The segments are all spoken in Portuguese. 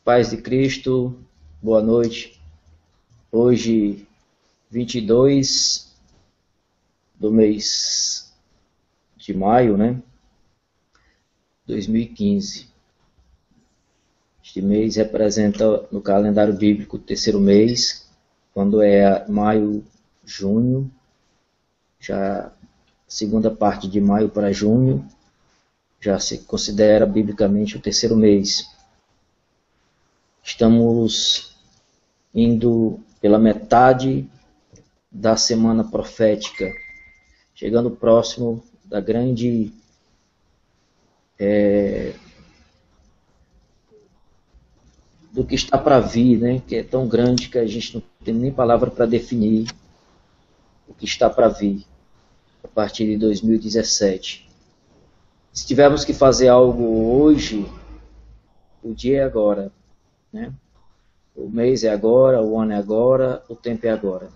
Paz de Cristo, boa noite. Hoje, 22 do mês de maio, né? 2015. Este mês representa no calendário bíblico o terceiro mês, quando é maio, junho, já a segunda parte de maio para junho, já se considera biblicamente o terceiro mês. Estamos indo pela metade da semana profética, chegando próximo da grande do que está para vir, né? Que é tão grande que a gente não tem nem palavra para definir o que está para vir a partir de 2017. Se tivermos que fazer algo hoje, o dia é agora, né? O mês é agora, o ano é agora, o tempo é agora.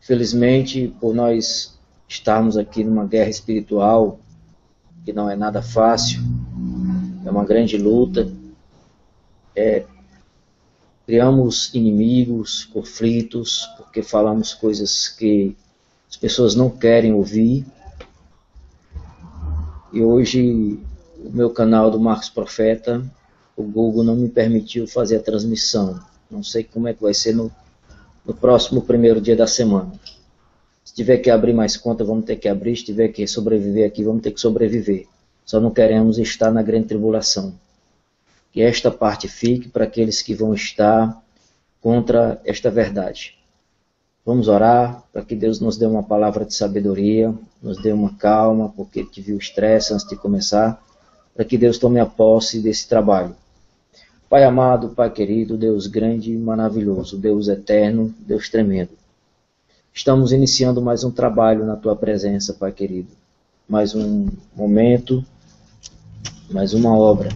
Felizmente, por nós estarmos aqui numa guerra espiritual, que não é nada fácil, é uma grande luta, criamos inimigos, conflitos, porque falamos coisas que as pessoas não querem ouvir. E hoje, o meu canal do Marcos Profeta, o Google não me permitiu fazer a transmissão. Não sei como é que vai ser no próximo primeiro dia da semana. Se tiver que abrir mais conta, vamos ter que abrir. Se tiver que sobreviver aqui, vamos ter que sobreviver. Só não queremos estar na grande tribulação. Que esta parte fique para aqueles que vão estar contra esta verdade. Vamos orar para que Deus nos dê uma palavra de sabedoria, nos dê uma calma, porque tive o estresse antes de começar, para que Deus tome a posse desse trabalho. Pai amado, Pai querido, Deus grande e maravilhoso, Deus eterno, Deus tremendo. Estamos iniciando mais um trabalho na Tua presença, Pai querido. Mais um momento, mais uma obra.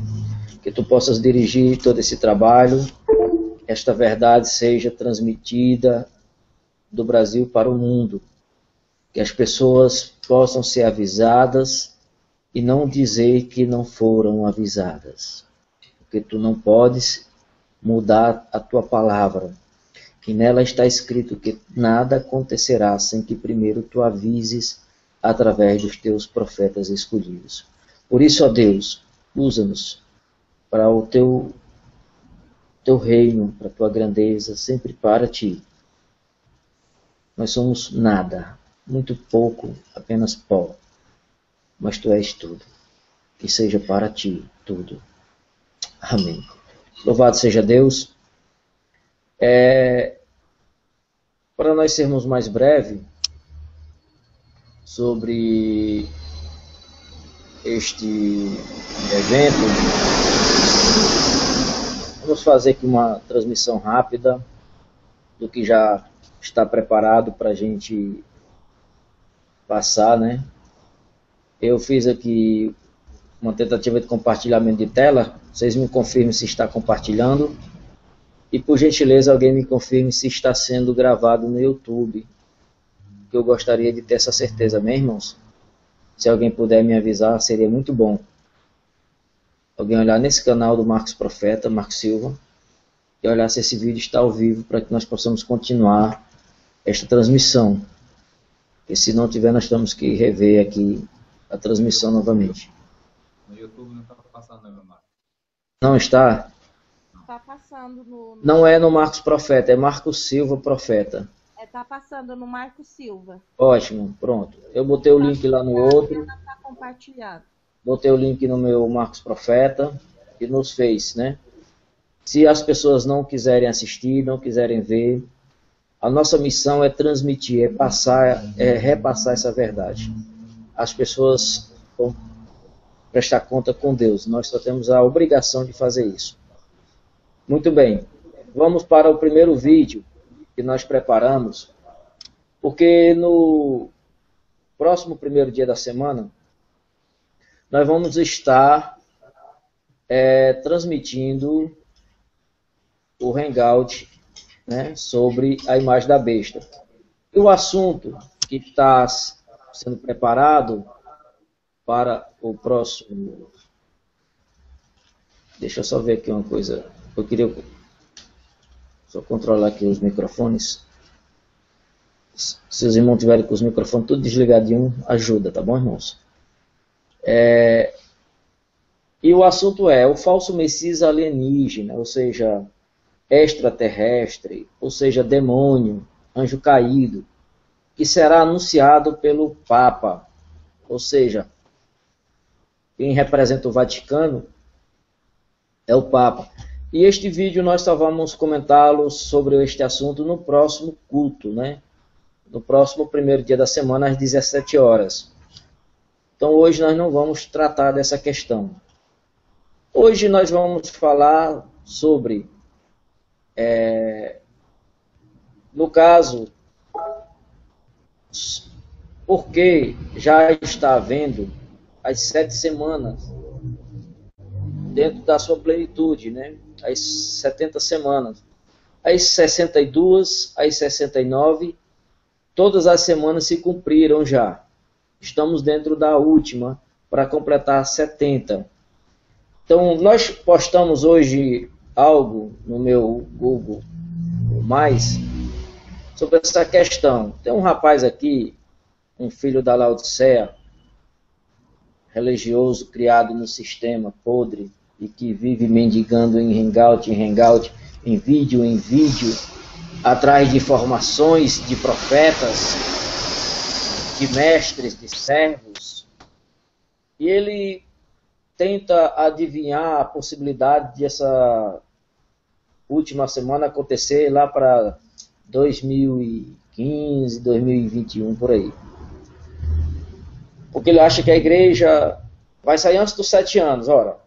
Que Tu possas dirigir todo esse trabalho, que esta verdade seja transmitida do Brasil para o mundo. Que as pessoas possam ser avisadas e não dizer que não foram avisadas. Porque Tu não podes mudar a Tua palavra. Que nela está escrito que nada acontecerá sem que primeiro Tu avises através dos Teus profetas escolhidos. Por isso, ó Deus, usa-nos para o Teu reino, para a Tua grandeza, sempre para Ti. Nós somos nada, muito pouco, apenas pó, mas Tu és tudo. Que seja para Ti tudo. Amém. Louvado seja Deus. Para nós sermos mais breves sobre este evento, vamos fazer aqui uma transmissão rápida do que já está preparado para a gente passar, né? Eu fiz aqui uma tentativa de compartilhamento de tela. Vocês me confirmem se está compartilhando. E, por gentileza, alguém me confirme se está sendo gravado no YouTube. Que eu gostaria de ter essa certeza, amém, irmãos? Se alguém puder me avisar, seria muito bom. Alguém olhar nesse canal do Marcos Profeta, Marcos Silva, e olhar se esse vídeo está ao vivo para que nós possamos continuar esta transmissão. E se não tiver, nós temos que rever aqui a transmissão novamente. No YouTube não está passando, meu Marcos. Não está? Tá passando no... Não é no Marcos Profeta, é Marcos Silva Profeta. Tá passando no Marcos Silva. Ótimo, pronto. Eu botei o link lá no outro. Tá compartilhado. Botei o link no meu Marcos Profeta e nos Face, né? Se as pessoas não quiserem assistir, não quiserem ver, a nossa missão é transmitir, é repassar essa verdade. As pessoas vão prestar conta com Deus. Nós só temos a obrigação de fazer isso. Muito bem. Vamos para o primeiro vídeo que nós preparamos, porque no próximo primeiro dia da semana, nós vamos estar transmitindo o Hangout, né, sobre a imagem da besta. E o assunto que está sendo preparado para o próximo Deixa eu só ver aqui uma coisa. Eu queria só controlar aqui os microfones. Se os irmãos tiverem com os microfones tudo desligadinho, ajuda, tá bom, irmãos? E o assunto é o falso Messias alienígena, ou seja, extraterrestre, ou seja, demônio, anjo caído, que será anunciado pelo Papa, ou seja, quem representa o Vaticano é o Papa. E este vídeo nós só vamos comentá-lo sobre este assunto no próximo culto, né? No próximo primeiro dia da semana, às 17 horas. Então hoje nós não vamos tratar dessa questão. Hoje nós vamos falar sobre, no caso, porque já está havendo as 7 semanas dentro da sua plenitude, né? As 70 semanas. As 62, as 69, todas as semanas se cumpriram já. Estamos dentro da última para completar 70. Então, nós postamos hoje algo no meu Google Mais sobre essa questão. Tem um rapaz aqui, um filho da Laodiceia, religioso, criado no sistema podre e que vive mendigando em hangout, em vídeo, atrás de informações de profetas, de mestres, de servos. E ele tenta adivinhar a possibilidade de essa última semana acontecer lá para 2015, 2021, por aí. Porque ele acha que a igreja vai sair antes dos 7 anos. Ora,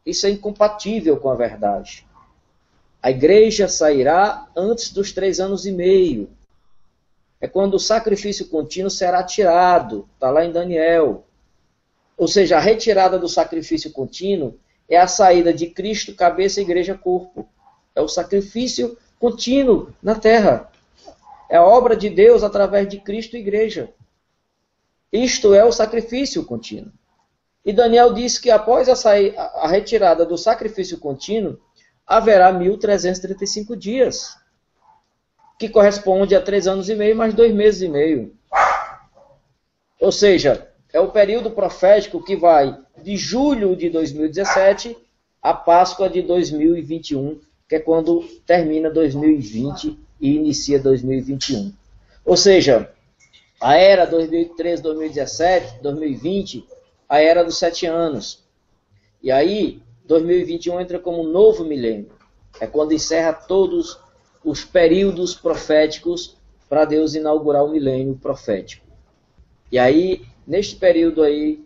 isso é incompatível com a verdade. A igreja sairá antes dos 3 anos e meio. É quando o sacrifício contínuo será tirado. Está lá em Daniel. Ou seja, a retirada do sacrifício contínuo é a saída de Cristo, cabeça, igreja, corpo. É o sacrifício contínuo na terra. É a obra de Deus através de Cristo e igreja. Isto é o sacrifício contínuo. E Daniel diz que após a retirada do sacrifício contínuo, haverá 1335 dias, que corresponde a 3 anos e meio mais 2 meses e meio. Ou seja, é o período profético que vai de julho de 2017 a Páscoa de 2021, que é quando termina 2020 e inicia 2021. Ou seja, a era 2013, 2017, 2020, a era dos 7 anos. E aí, 2021 entra como um novo milênio. É quando encerra todos os períodos proféticos para Deus inaugurar o milênio profético. E aí, neste período aí,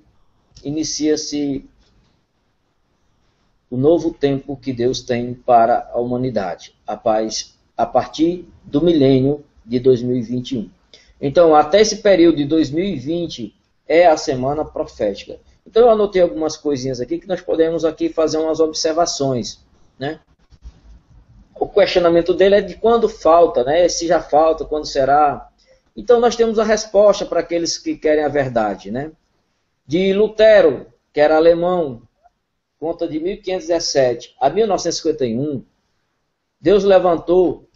inicia-se o novo tempo que Deus tem para a humanidade. A paz a partir do milênio de 2021. Então, até esse período de 2020 é a semana profética. Então, eu anotei algumas coisinhas aqui que nós podemos aqui fazer umas observações, né? O questionamento dele é de quando falta, né? Se já falta, quando será? Então, nós temos a resposta para aqueles que querem a verdade, né? De Lutero, que era alemão, conta de 1517 a 1951, Deus levantou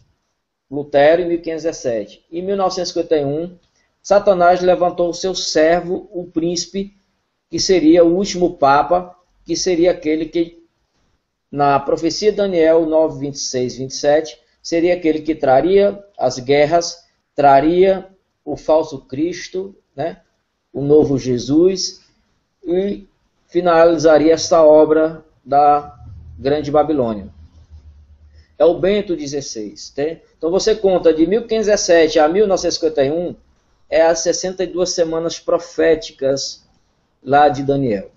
Lutero em 1517. Em 1951, Satanás levantou o seu servo, o príncipe, que seria o último papa, que seria aquele que, na profecia de Daniel 9, 26, 27, seria aquele que traria as guerras, traria o falso Cristo, né, o novo Jesus, e finalizaria essa obra da Grande Babilônia. É o Bento XVI. Tá? Então você conta de 1517 a 1951, é as 62 semanas proféticas lá de Daniel.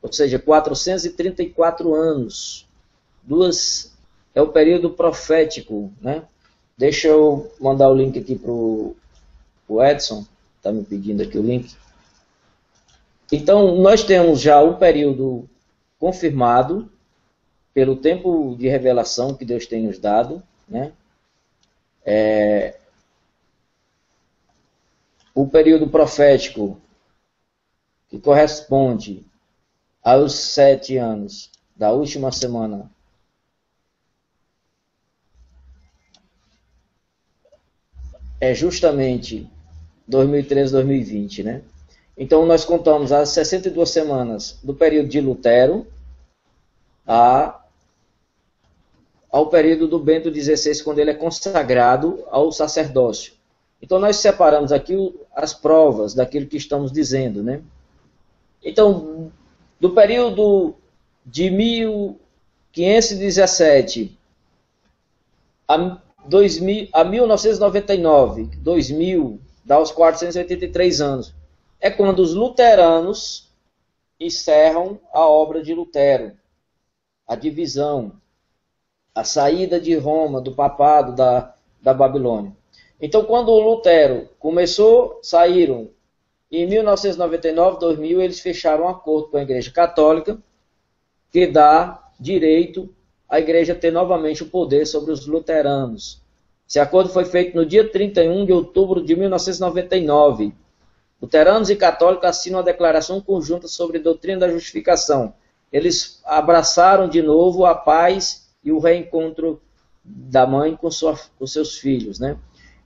Ou seja, 434 anos. É o período profético. Né? Deixa eu mandar o link aqui para o Edson. Está me pedindo aqui o link. Então, nós temos já um período confirmado pelo tempo de revelação que Deus tem nos dado, né? O período profético que corresponde aos 7 anos da última semana é justamente 2013, 2020, né? Então nós contamos as 62 semanas do período de Lutero ao período do Bento XVI, quando ele é consagrado ao sacerdócio. Então nós separamos aqui as provas daquilo que estamos dizendo, né? Então, do período de 1517 a 1999, 2000, dá os 483 anos, é quando os luteranos encerram a obra de Lutero, a divisão, a saída de Roma, do papado, da Babilônia. Então, quando o Lutero começou, saíram. Em 1999, 2000, eles fecharam um acordo com a Igreja Católica, que dá direito à Igreja ter novamente o poder sobre os luteranos. Esse acordo foi feito no dia 31 de outubro de 1999. Luteranos e católicos assinam a declaração conjunta sobre a doutrina da justificação. Eles abraçaram de novo a paz e o reencontro da mãe com seus filhos, né?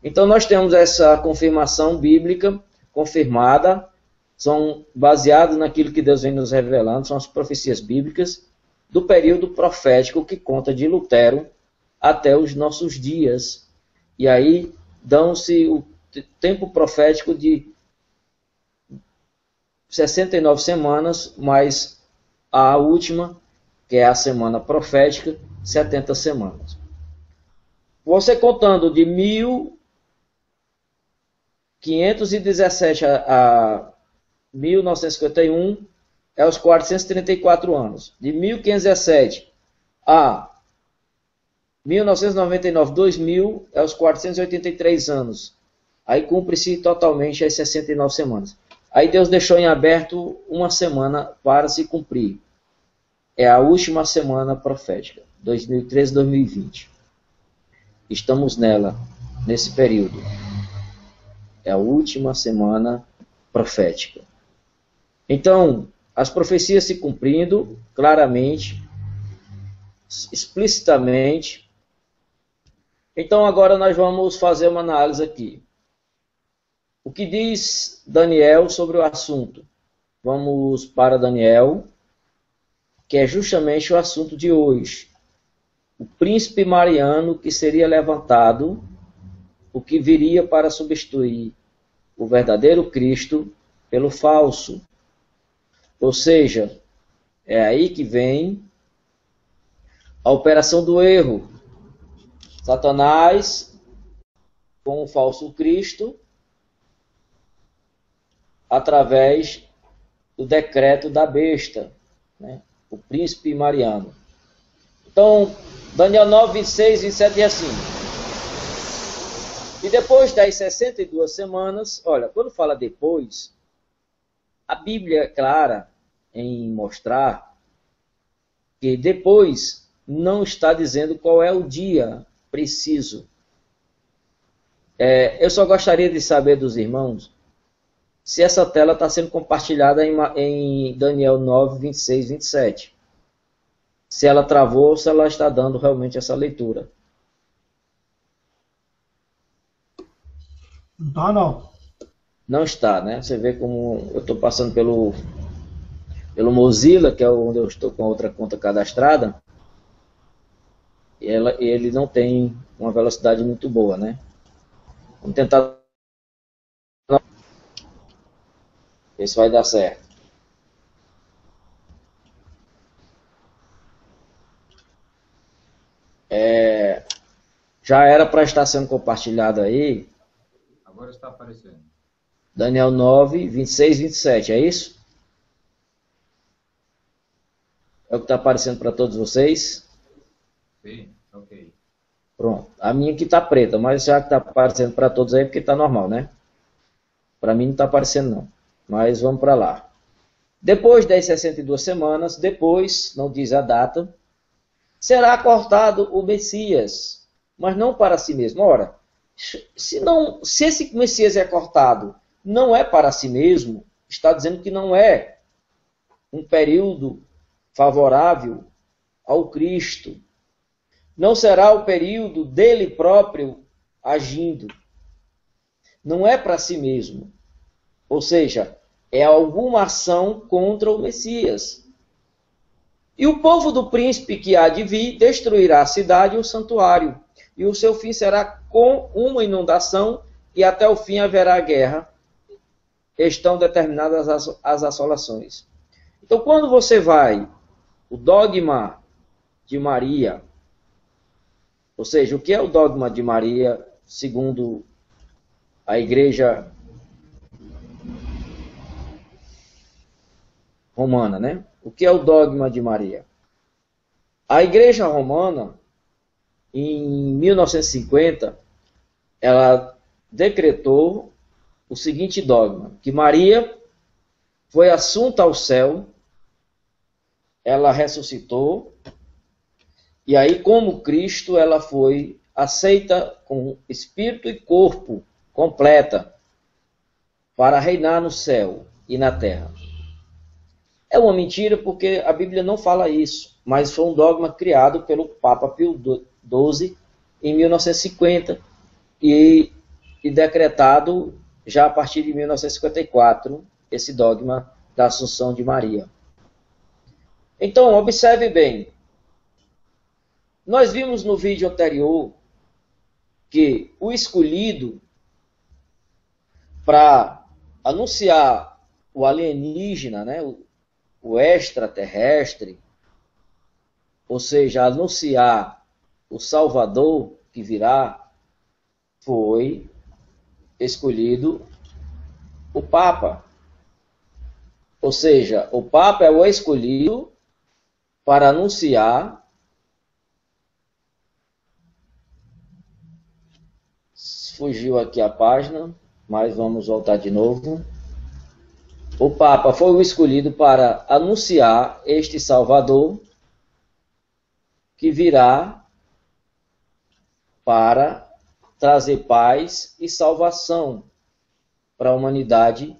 Então nós temos essa confirmação bíblica confirmada, são baseados naquilo que Deus vem nos revelando, são as profecias bíblicas do período profético que conta de Lutero até os nossos dias. E aí dão-se o tempo profético de 69 semanas, mais a última, que é a semana profética, 70 semanas. Você contando de 1517 a 1951, é os 434 anos. De 1517 a 1999, 2000, é os 483 anos. Aí cumpre-se totalmente as 69 semanas. Aí Deus deixou em aberto uma semana para se cumprir. É a última semana profética, 2013, 2020. Estamos nela, nesse período. É a última semana profética. Então, as profecias se cumprindo claramente, explicitamente. Então, agora nós vamos fazer uma análise aqui. O que diz Daniel sobre o assunto? Vamos para Daniel, que é justamente o assunto de hoje. O príncipe Mariano que seria levantado, o que viria para substituir o verdadeiro Cristo pelo falso. Ou seja, é aí que vem a operação do erro. Satanás, com o falso Cristo, através do decreto da besta, né? O príncipe Mariano. Então, Daniel 9, 26, 27 é assim. E depois das 62 semanas, olha, quando fala depois, a Bíblia é clara em mostrar que depois não está dizendo qual é o dia preciso. Eu só gostaria de saber dos irmãos se essa tela está sendo compartilhada em Daniel 9, 26, 27. Se ela travou ou se ela está dando realmente essa leitura. Não está, não. Não está, né? Você vê como eu estou passando pelo Mozilla, que é onde eu estou com a outra conta cadastrada. E ele não tem uma velocidade muito boa, né? Vamos tentar ver se vai dar certo. Já era para estar sendo compartilhado aí. Agora está aparecendo. Daniel 9, 26, 27, é isso? É o que está aparecendo para todos vocês? Sim, ok. Pronto. A minha aqui está preta, mas já que está aparecendo para todos aí, porque está normal, né? Para mim não está aparecendo não. Mas vamos para lá. Depois das 62 semanas, depois, não diz a data, será cortado o Messias, mas não para si mesmo. Ora, se esse Messias é cortado, não é para si mesmo, está dizendo que não é um período favorável ao Cristo. Não será o período dele próprio agindo. Não é para si mesmo. Ou seja, é alguma ação contra o Messias. E o povo do príncipe que há de vir destruirá a cidade e o santuário. E o seu fim será com uma inundação e até o fim haverá guerra. Estão determinadas as assolações. Então, quando você vai, o dogma de Maria, ou seja, o que é o dogma de Maria, segundo a Igreja Romana, né? O que é o dogma de Maria? A Igreja Romana, em 1950, ela decretou o seguinte dogma, que Maria foi assunta ao céu, ela ressuscitou, e aí, como Cristo, ela foi aceita com espírito e corpo completa para reinar no céu e na terra. É uma mentira porque a Bíblia não fala isso, mas foi um dogma criado pelo Papa Pio XII em 1950 e decretado já a partir de 1954, esse dogma da Assunção de Maria. Então, observe bem. Nós vimos no vídeo anterior que o escolhido para anunciar o alienígena, né, o extraterrestre, ou seja, anunciar o Salvador que virá, foi escolhido o Papa. Ou seja, o Papa é o escolhido para anunciar. Fugiu aqui a página, mas vamos voltar de novo. O Papa foi o escolhido para anunciar este Salvador que virá para trazer paz e salvação para a humanidade,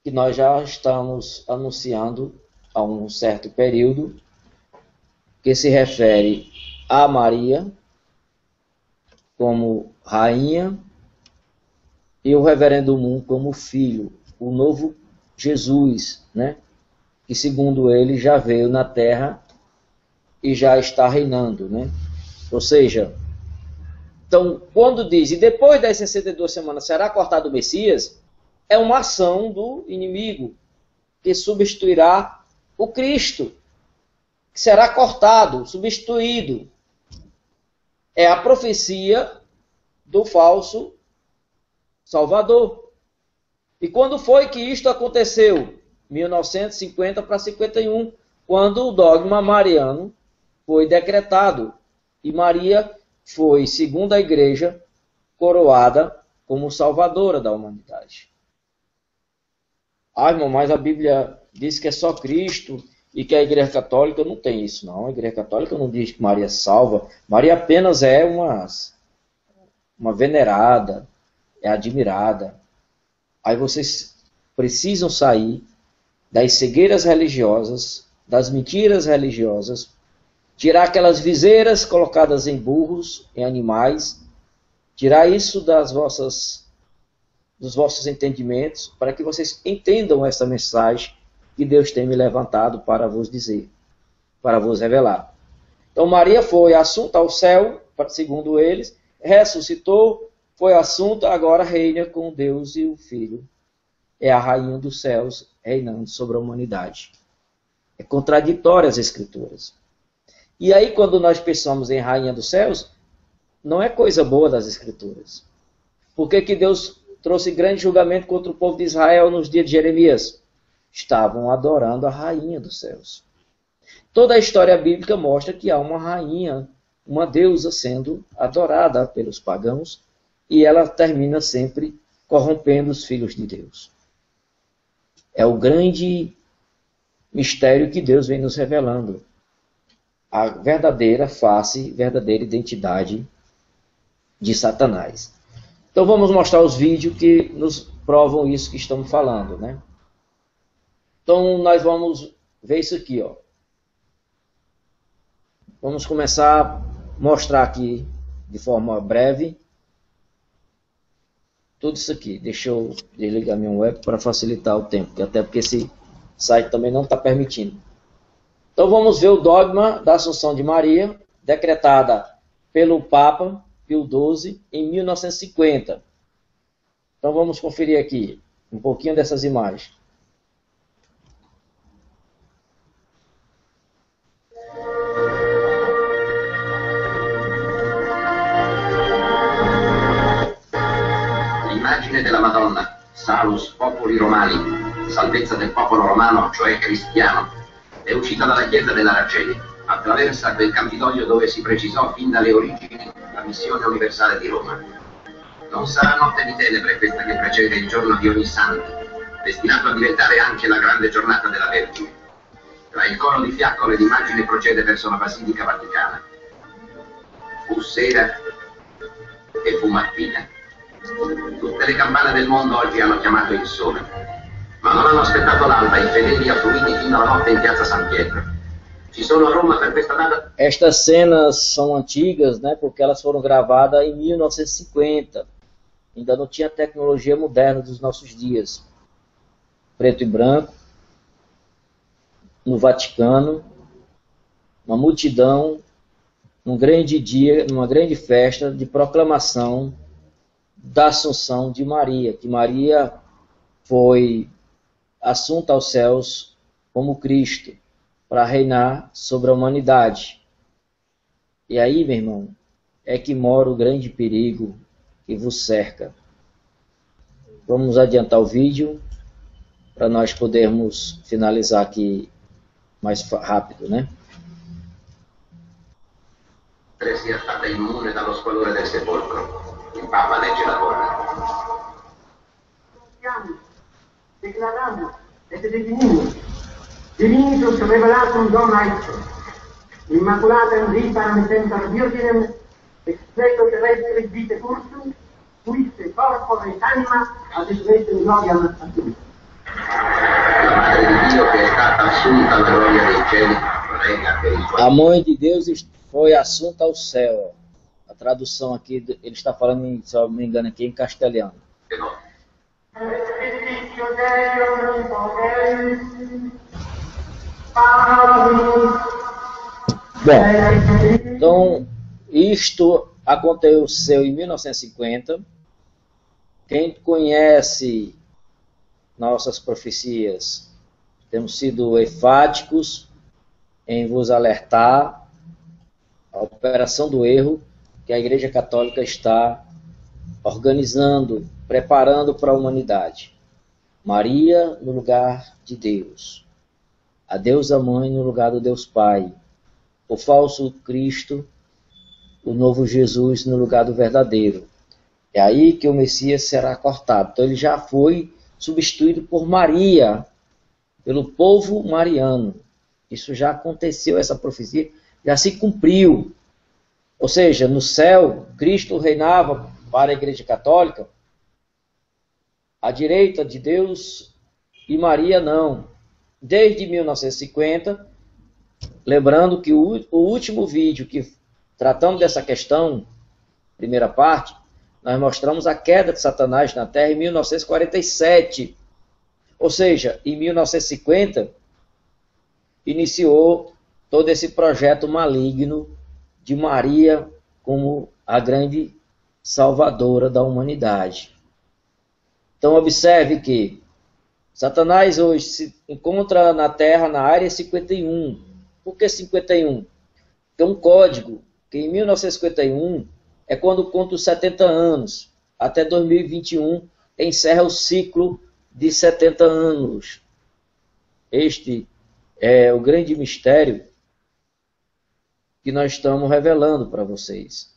que nós já estamos anunciando há um certo período, que se refere a Maria como rainha e o reverendo Moon como filho, o novo Jesus, né? Que segundo ele já veio na terra e já está reinando, né? Ou seja, então quando diz, e depois das 62 semanas será cortado o Messias, é uma ação do inimigo que substituirá o Cristo, que será cortado, substituído. É a profecia do falso Salvador. E quando foi que isto aconteceu? 1950 para 51, quando o dogma mariano foi decretado. E Maria foi, segundo a igreja, coroada como salvadora da humanidade. Ah, irmão, mas a Bíblia diz que é só Cristo e que a Igreja Católica não tem isso, não. A Igreja Católica não diz que Maria salva. Maria apenas é uma venerada, é admirada. Aí vocês precisam sair das cegueiras religiosas, das mentiras religiosas, tirar aquelas viseiras colocadas em burros, em animais, tirar isso dos vossos entendimentos, para que vocês entendam essa mensagem que Deus tem me levantado para vos dizer, para vos revelar. Então Maria foi assunta ao céu, segundo eles, ressuscitou, foi assunta, agora reina com Deus e o Filho. É a rainha dos céus reinando sobre a humanidade. É contraditória as Escrituras. E aí quando nós pensamos em rainha dos céus, não é coisa boa das Escrituras. Por que Deus trouxe grande julgamento contra o povo de Israel nos dias de Jeremias? Estavam adorando a rainha dos céus. Toda a história bíblica mostra que há uma rainha, uma deusa sendo adorada pelos pagãos, e ela termina sempre corrompendo os filhos de Deus. É o grande mistério que Deus vem nos revelando. A verdadeira face, verdadeira identidade de Satanás. Então vamos mostrar os vídeos que nos provam isso que estamos falando, né? Então nós vamos ver isso aqui, ó. Vamos começar a mostrar aqui de forma breve tudo isso aqui. Deixa eu desligar minha web para facilitar o tempo, até porque esse site também não está permitindo. Então vamos ver o dogma da Assunção de Maria, decretada pelo Papa Pio XII em 1950. Então vamos conferir aqui um pouquinho dessas imagens. L'immagine della Madonna, Salus Populi Romani, salvezza del popolo romano, cioè cristiano, è uscita dalla chiesa della Raceli, attraversa quel Campidoglio dove si precisò fin dalle origini la missione universale di Roma. Non sarà notte di tenebre questa che precede il giorno di ogni santo, destinato a diventare anche la grande giornata della Vergine. Tra il coro di fiaccole l'immagine procede verso la Basilica Vaticana. Fu sera e fu mattina. Tutte le campane del mondo oggi hanno chiamato il sole, ma non hanno aspettato l'alba, i fedeli affluiti fino alla notte in piazza San Pietro. Ci sono a Roma per questa data. Estas cenas são antigas, né, porque elas foram gravadas em 1950. Ainda não tinha tecnologia moderna dos nossos dias. Preto e branco, no Vaticano, uma multidão, num grande dia, numa grande festa de proclamação da Assunção de Maria, que Maria foi assunta aos céus como Cristo, para reinar sobre a humanidade. E aí, meu irmão, é que mora o grande perigo que vos cerca. Vamos adiantar o vídeo para nós podermos finalizar aqui mais rápido, né? Sia stata immune dallo squallore del sepolcro. Il Papa legge la torre. Declaramos et definimos Divinitus revelatum donna ipso, Immaculatem vitam semper virginem, expresso terrestris vitae cursum, quiste corpore et anima ad expressum gloriam assuntum. La Madre di Dio che è stata assunta alla gloria dei cieli, regna per il suo. A mãe de Deus foi assunta ao céu. A tradução aqui, ele está falando, se eu não me engano, aqui em castelhano. Bom, então, isto aconteceu em 1950. Quem conhece nossas profecias, temos sido enfáticos em vos alertar a operação do erro que a Igreja Católica está organizando, preparando para a humanidade. Maria no lugar de Deus, a Deusa Mãe no lugar do Deus Pai, o falso Cristo, o novo Jesus no lugar do verdadeiro. É aí que o Messias será cortado. Então ele já foi substituído por Maria, pelo povo mariano. Isso já aconteceu, essa profecia já se cumpriu. Ou seja, no céu, Cristo reinava para a Igreja Católica, à direita de Deus, e Maria não. Desde 1950, lembrando que o último vídeo que tratando dessa questão, primeira parte, nós mostramos a queda de Satanás na Terra em 1947. Ou seja, em 1950, iniciou todo esse projeto maligno de Maria como a grande salvadora da humanidade. Então observe que Satanás hoje se encontra na Terra na área 51. Por que 51? Tem um código que em 1951 é quando conta os 70 anos. Até 2021 encerra o ciclo de 70 anos. Este é o grande mistério que nós estamos revelando para vocês.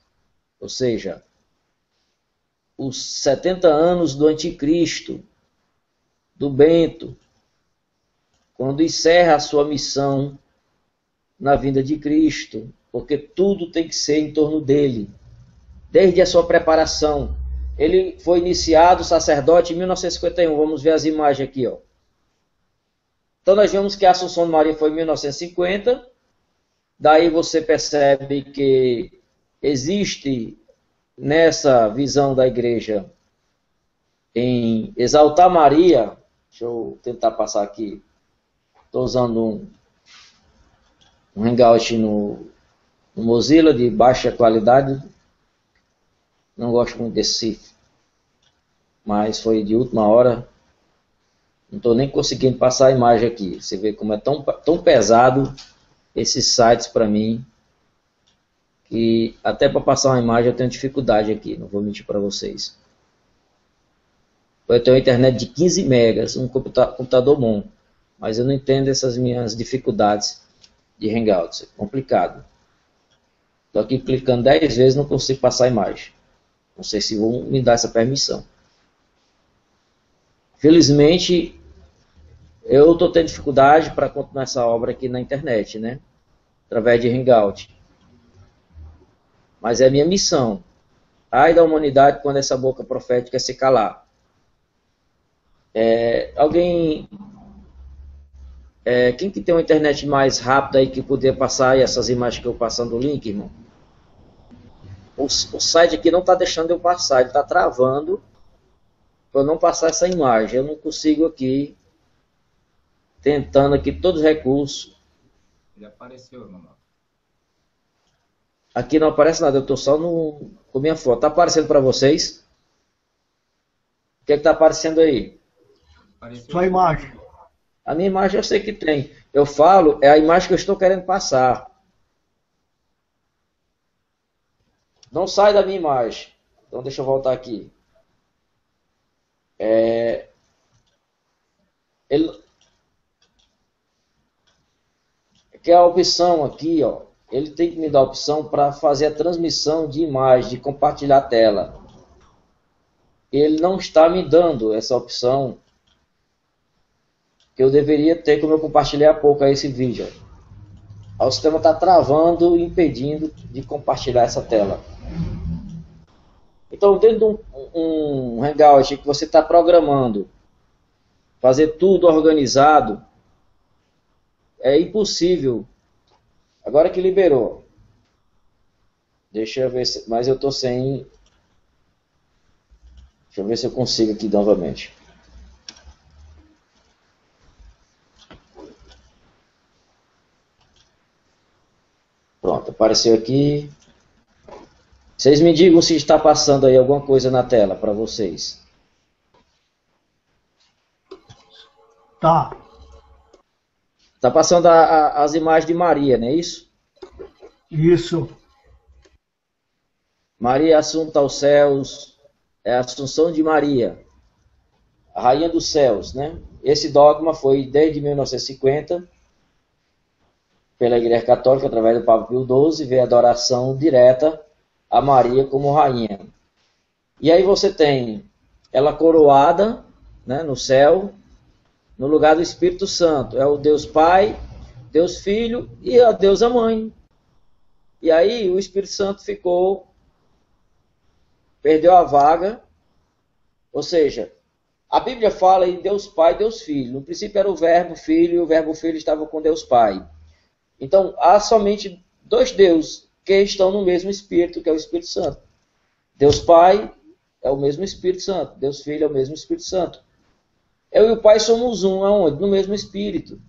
Ou seja, os 70 anos do anticristo, do Bento, quando encerra a sua missão na vinda de Cristo, porque tudo tem que ser em torno dele, desde a sua preparação. Ele foi iniciado sacerdote em 1951, vamos ver as imagens aqui, ó. Então nós vemos que a Assunção de Maria foi em 1950, daí você percebe que existe nessa visão da igreja em exaltar Maria. Deixa eu tentar passar aqui. Estou usando um Hangout no Mozilla de baixa qualidade. Não gosto muito desse, mas foi de última hora. Não estou nem conseguindo passar a imagem aqui. Você vê como é tão pesado esses sites para mim, que até para passar uma imagem eu tenho dificuldade aqui, não vou mentir para vocês. Eu tenho uma internet de 15 megas, um computador bom, mas eu não entendo essas minhas dificuldades de Hangouts, é complicado. Estou aqui clicando 10 vezes, não consigo passar a imagem. Não sei se vão me dar essa permissão. Felizmente, eu estou tendo dificuldade para continuar essa obra aqui na internet, né? Através de Hangout. Mas é a minha missão. Ai da humanidade quando essa boca profética se calar. Quem que tem uma internet mais rápida aí que poder passar aí essas imagens que eu passando o link, irmão? O site aqui não está deixando eu passar, ele está travando para eu não passar essa imagem. Eu não consigo aqui, tentando aqui todos os recursos. Ele apareceu, irmão. Aqui não aparece nada, eu estou só com minha foto. Está aparecendo para vocês? O que está aparecendo aí? Apareceu. Sua imagem. A minha imagem eu sei que tem. Eu falo, é a imagem que eu estou querendo passar. Não sai da minha imagem. Então deixa eu voltar aqui. Que é a opção aqui, ó. Ele tem que me dar a opção para fazer a transmissão de imagem, de compartilhar a tela. Ele não está me dando essa opção que eu deveria ter, como eu compartilhei há pouco esse vídeo. O sistema está travando e impedindo de compartilhar essa tela. Então, dentro de um Hangout que você está programando, fazer tudo organizado, é impossível. Agora que liberou. Deixa eu ver, mas eu estou sem. Deixa eu ver se eu consigo aqui novamente. Pronto, apareceu aqui. Vocês me digam se está passando aí alguma coisa na tela para vocês. Tá. Está passando as imagens de Maria, não é isso? Isso. Maria assunta aos céus, é a Assunção de Maria, a Rainha dos Céus, né? Esse dogma foi desde 1950, pela Igreja Católica, através do Papa Pio XII, veio a adoração direta a Maria como rainha. E aí você tem ela coroada, né, no céu, no lugar do Espírito Santo. É o Deus Pai, Deus Filho e a Deusa Mãe. E aí o Espírito Santo perdeu a vaga. Ou seja, a Bíblia fala em Deus Pai, Deus Filho. No princípio era o Verbo Filho e o Verbo Filho estava com Deus Pai. Então há somente dois deuses que estão no mesmo Espírito, que é o Espírito Santo. Deus Pai é o mesmo Espírito Santo. Deus Filho é o mesmo Espírito Santo. Eu e o Pai somos um, aonde? No mesmo Espírito.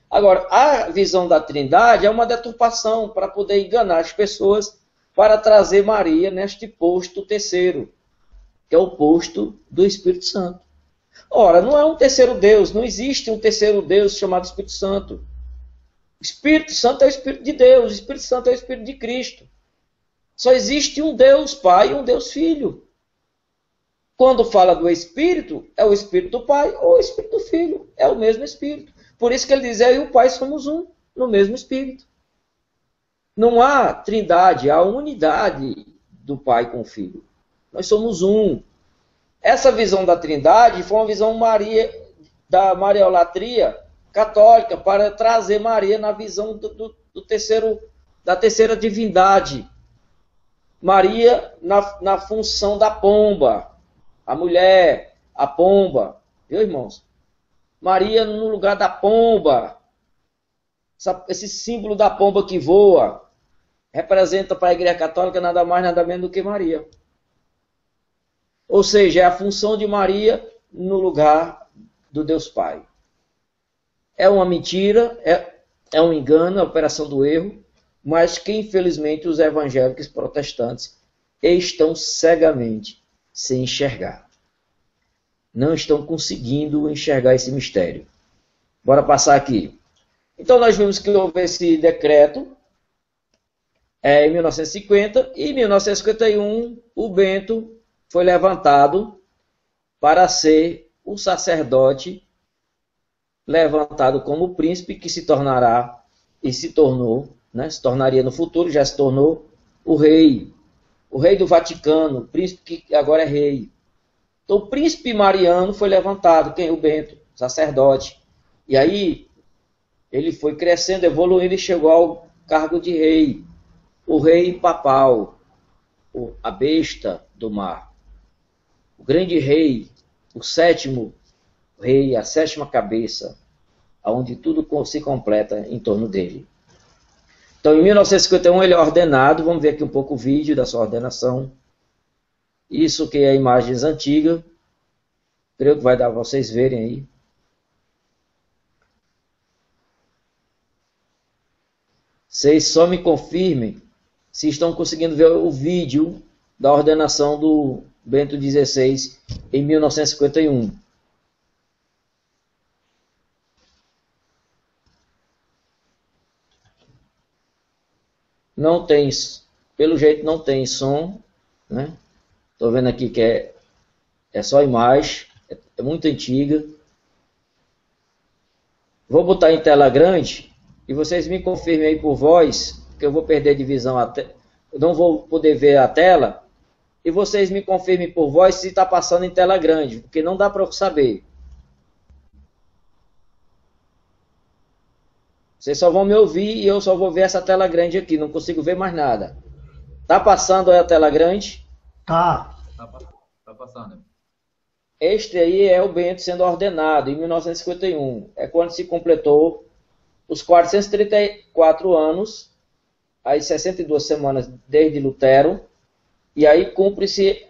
Agora, a visão da Trindade é uma deturpação para poder enganar as pessoas, para trazer Maria neste posto terceiro, que é o posto do Espírito Santo. Ora, não é um terceiro Deus, não existe um terceiro Deus chamado Espírito Santo. O Espírito Santo é o Espírito de Deus, o Espírito Santo é o Espírito de Cristo. Só existe um Deus Pai e um Deus Filho. Quando fala do Espírito, é o Espírito do Pai ou o Espírito do Filho. É o mesmo Espírito. Por isso que ele diz, eu e o Pai somos um, no mesmo Espírito. Não há trindade, há unidade do Pai com o Filho. Nós somos um. Essa visão da trindade foi uma visão da mariolatria católica, para trazer Maria na visão da terceira divindade. Maria na função da pomba. A mulher, a pomba. Viu, irmãos? Maria no lugar da pomba. Esse símbolo da pomba que voa representa para a Igreja Católica nada mais, nada menos do que Maria. Ou seja, é a função de Maria no lugar do Deus Pai. É uma mentira, é um engano, a operação do erro, mas que infelizmente os evangélicos protestantes estão cegamente sem enxergar. Não estão conseguindo enxergar esse mistério. Bora passar aqui. Então nós vimos que houve esse decreto em 1950 e em 1951 o Bento foi levantado para ser o sacerdote levantado como príncipe que se tornará e se tornou, né, se tornaria no futuro, já se tornou o rei do Vaticano, o príncipe que agora é rei. Então o príncipe Mariano foi levantado, quem? O Bento, sacerdote. E aí ele foi crescendo, evoluindo e chegou ao cargo de rei. O rei papal, a besta do mar. O grande rei, o sétimo rei, a sétima cabeça, onde tudo se completa em torno dele. Então, em 1951 ele é ordenado, vamos ver aqui um pouco o vídeo da sua ordenação. Isso que é imagens antigas, creio que vai dar para vocês verem aí. Vocês só me confirmem se estão conseguindo ver o vídeo da ordenação do Bento XVI em 1951. Não tem, pelo jeito não tem som, né? Estou vendo aqui que é só imagem, é muito antiga. Vou botar em tela grande e vocês me confirmem aí por voz, que eu vou perder divisão até, eu não vou poder ver a tela, e vocês me confirmem por voz se está passando em tela grande, porque não dá para eu saber. Vocês só vão me ouvir e eu só vou ver essa tela grande aqui, não consigo ver mais nada. Tá passando aí a tela grande? Tá. Tá passando. Este aí é o Bento sendo ordenado em 1951. É quando se completou os 434 anos, as 62 semanas desde Lutero, e aí cumpre-se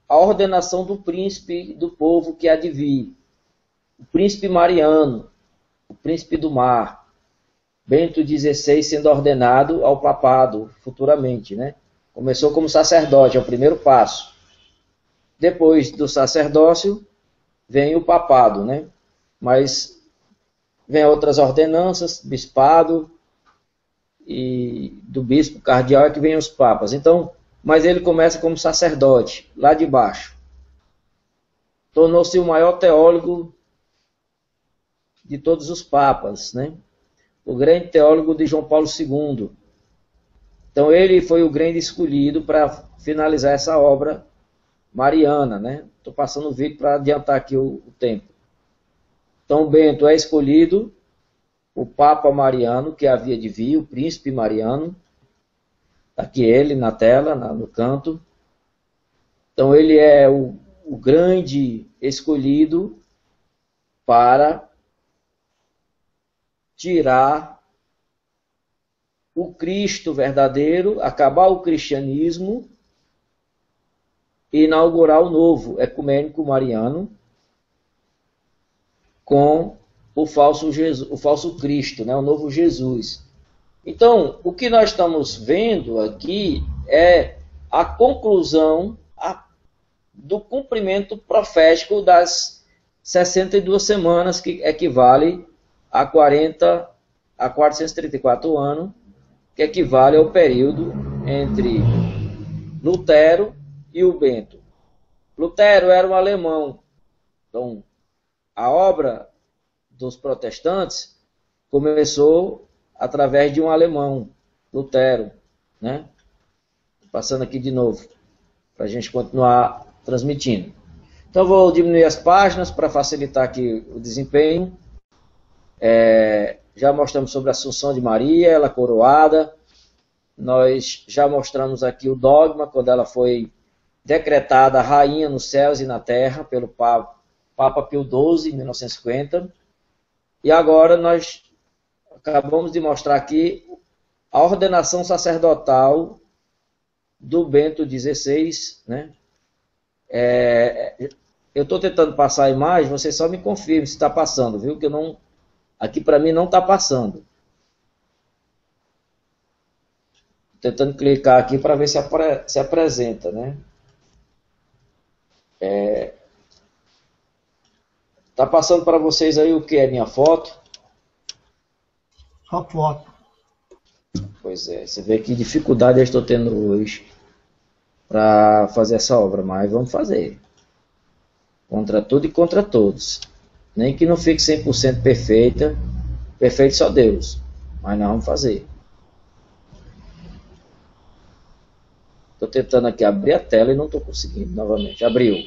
a ordenação do príncipe do povo que há de vir. O príncipe Mariano, o príncipe do mar. Bento XVI sendo ordenado ao papado futuramente, né? Começou como sacerdote, é o primeiro passo. Depois do sacerdócio vem o papado, né? Mas vem outras ordenanças, bispado e do bispo cardeal é que vem os papas. Então, mas ele começa como sacerdote, lá de baixo. Tornou-se o maior teólogo de todos os papas, né? O grande teólogo de João Paulo II. Então ele foi o grande escolhido para finalizar essa obra mariana, né? Estou passando o vídeo para adiantar aqui o tempo. Então Bento é escolhido, o Papa Mariano, que havia de vir, o príncipe Mariano. Está aqui ele na tela, no canto. Então ele é o grande escolhido para tirar o Cristo verdadeiro, acabar o cristianismo e inaugurar o novo ecumênico mariano com o falso Cristo, né? O novo Jesus. Então, o que nós estamos vendo aqui é a conclusão do cumprimento profético das 62 semanas, que equivale a 434 anos, que equivale ao período entre Lutero e o Bento. Lutero era um alemão. Então, a obra dos protestantes começou através de um alemão, Lutero, né? Passando aqui de novo, para a gente continuar transmitindo. Então, vou diminuir as páginas para facilitar aqui o desempenho. Já mostramos sobre a Assunção de Maria, ela coroada. Nós já mostramos aqui o dogma, quando ela foi decretada rainha nos céus e na terra pelo Papa Papa Pio XII, em 1950. E agora nós acabamos de mostrar aqui a ordenação sacerdotal do Bento XVI, né? Eu estou tentando passar a imagem, você só me confirme se está passando, viu? Que eu não, aqui para mim não está passando. Tentando clicar aqui para ver se apresenta, né? Tá passando para vocês aí o que é minha foto? Só foto. Pois é, você vê que dificuldade eu estou tendo hoje para fazer essa obra, mas vamos fazer. Contra tudo e contra todos. Nem que não fique 100% perfeita, perfeito só Deus, mas nós vamos fazer. Estou tentando aqui abrir a tela e não estou conseguindo novamente. Abriu.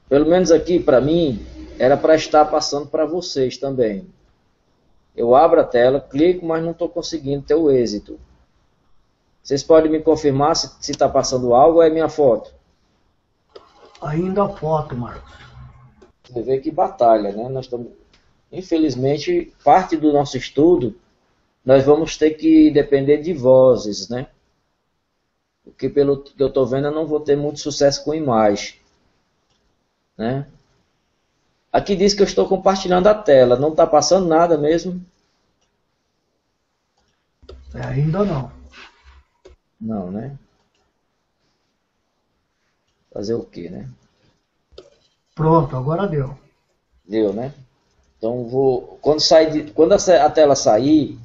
Pelo menos aqui, para mim, era para estar passando para vocês também. Eu abro a tela, clico, mas não estou conseguindo ter o êxito. Vocês podem me confirmar se está passando algo ou é minha foto? Ainda a foto, Marcos. Você vê que batalha, né? Nós estamos, infelizmente, parte do nosso estudo, nós vamos ter que depender de vozes, né? Porque pelo que eu estou vendo, eu não vou ter muito sucesso com imagem, né? Aqui diz que eu estou compartilhando a tela, não está passando nada mesmo? Ainda não. Não, né? Fazer o quê, né? Pronto, agora deu. Deu, né? Então vou. Quando a tela sair,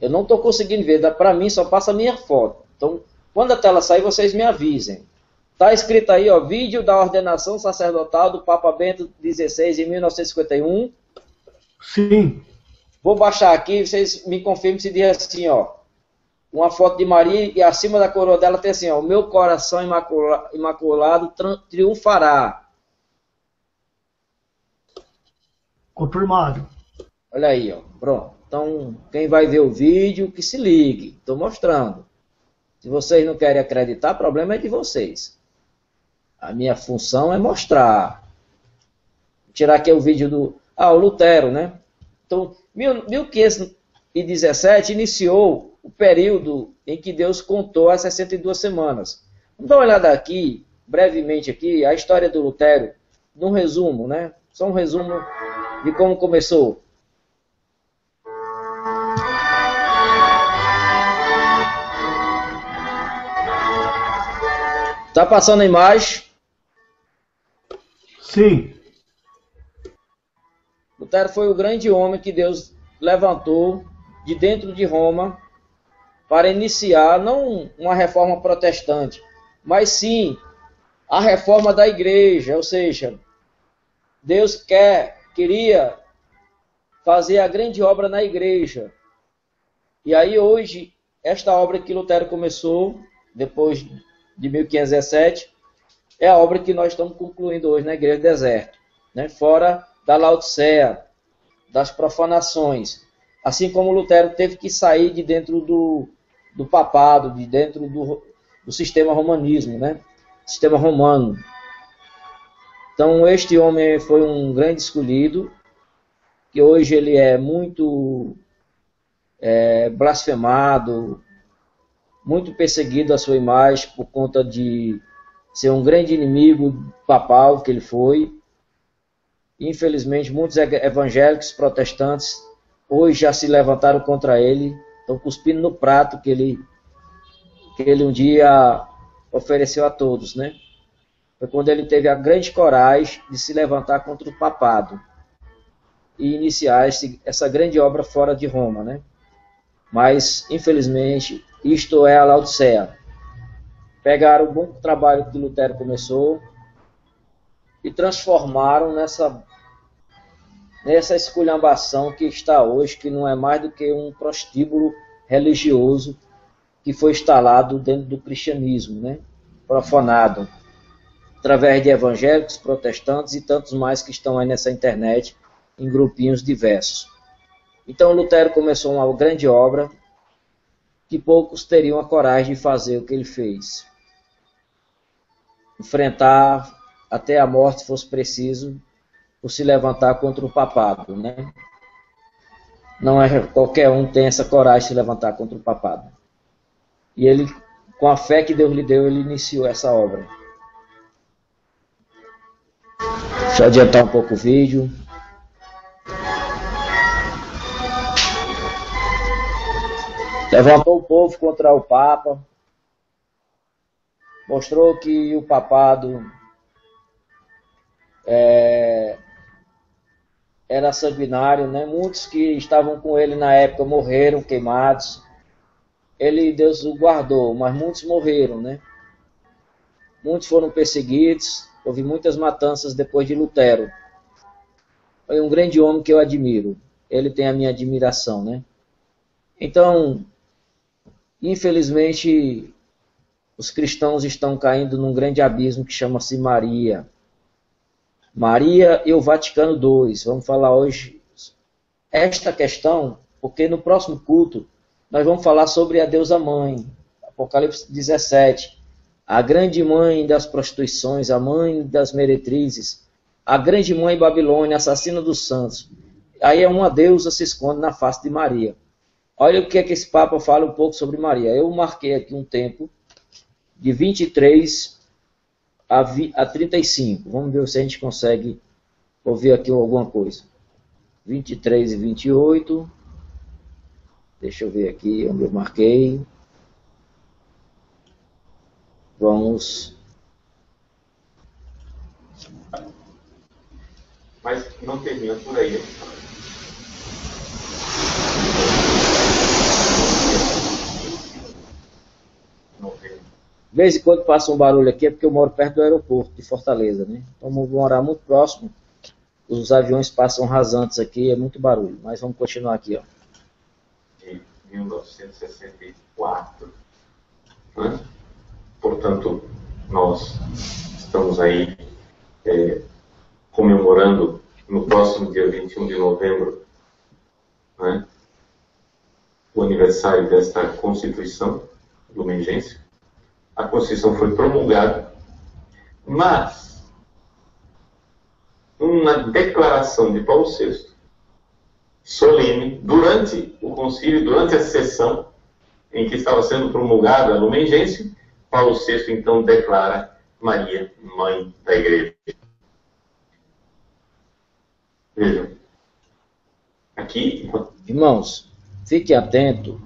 eu não estou conseguindo ver. Para mim só passa a minha foto. Então, quando a tela sair, vocês me avisem. Está escrito aí, ó, vídeo da ordenação sacerdotal do Papa Bento XVI em 1951. Sim. Vou baixar aqui, vocês me confirmem se diz assim, ó. Uma foto de Maria e acima da coroa dela tem assim, ó, o meu coração imaculado triunfará. Confirmado. Olha aí, ó, pronto. Então, quem vai ver o vídeo, que se ligue. Estou mostrando. Se vocês não querem acreditar, o problema é de vocês. A minha função é mostrar. Vou tirar aqui o vídeo do... o Lutero, né? Então, 1517 iniciou o período em que Deus contou as 62 semanas. Vamos dar uma olhada aqui, brevemente aqui, a história do Lutero, num resumo, né? Só um resumo de como começou. Tá passando a imagem? Sim. Lutero foi o grande homem que Deus levantou de dentro de Roma para iniciar não uma reforma protestante, mas sim a reforma da igreja, ou seja, Deus queria fazer a grande obra na igreja. E aí hoje, esta obra que Lutero começou, depois de 1517, é a obra que nós estamos concluindo hoje na Igreja do Deserto, né? Fora da Laodiceia, das profanações. Assim como Lutero teve que sair de dentro do papado, de dentro do sistema romanismo, né? Sistema romano. Então este homem foi um grande escolhido, que hoje ele é muito blasfemado, muito perseguido a sua imagem por conta de ser um grande inimigo papal que ele foi. Infelizmente, muitos evangélicos protestantes hoje já se levantaram contra ele, estão cuspindo no prato que ele um dia ofereceu a todos, né? Foi quando ele teve a grande coragem de se levantar contra o papado e iniciar essa grande obra fora de Roma, né? Mas, infelizmente, isto é a Laodiceia. Pegaram o bom trabalho que Lutero começou e transformaram nessa esculhambação que está hoje, que não é mais do que um prostíbulo religioso que foi instalado dentro do cristianismo, né? Profanado, através de evangélicos, protestantes e tantos mais que estão aí nessa internet, em grupinhos diversos. Então Lutero começou uma grande obra que poucos teriam a coragem de fazer o que ele fez. enfrentar até a morte, se fosse preciso, por se levantar contra o papado, né? Não é qualquer um tem essa coragem de se levantar contra o papado. E ele, com a fé que Deus lhe deu, ele iniciou essa obra. Deixa eu adiantar um pouco o vídeo. Levantou o povo contra o Papa. Mostrou que o papado era sanguinário, né? Muitos que estavam com ele na época morreram queimados. Deus o guardou, mas muitos morreram, né? Muitos foram perseguidos. Houve muitas matanças depois de Lutero. Foi um grande homem que eu admiro. Ele tem a minha admiração, né? Então, infelizmente, os cristãos estão caindo num grande abismo que chama-se Maria. Maria e o Vaticano II. Vamos falar hoje esta questão, porque no próximo culto nós vamos falar sobre a deusa mãe. Apocalipse 17. A grande mãe das prostituições, a mãe das meretrizes, a grande mãe Babilônia, assassina dos santos. Aí uma deusa se esconde na face de Maria. Olha o que é que esse Papa fala um pouco sobre Maria. Eu marquei aqui um tempo de 23 a 35. Vamos ver se a gente consegue ouvir aqui alguma coisa. 23 e 28. Deixa eu ver aqui onde eu marquei. Vamos. Mas não termina por aí. De vez em quando passa um barulho aqui, é porque eu moro perto do aeroporto de Fortaleza, né? Então vamos morar muito próximo. Os aviões passam rasantes aqui, é muito barulho. Mas vamos continuar aqui, ó. De 1964. Né? Portanto, nós estamos aí comemorando no próximo dia 21 de novembro, né, o aniversário desta Constituição lumengense. A Constituição foi promulgada, mas uma declaração de Paulo VI, solene, durante o concílio, durante a sessão em que estava sendo promulgada a Lumengense, Paulo VI então declara Maria, mãe da Igreja. Vejam, aqui... Irmãos, fiquem atentos.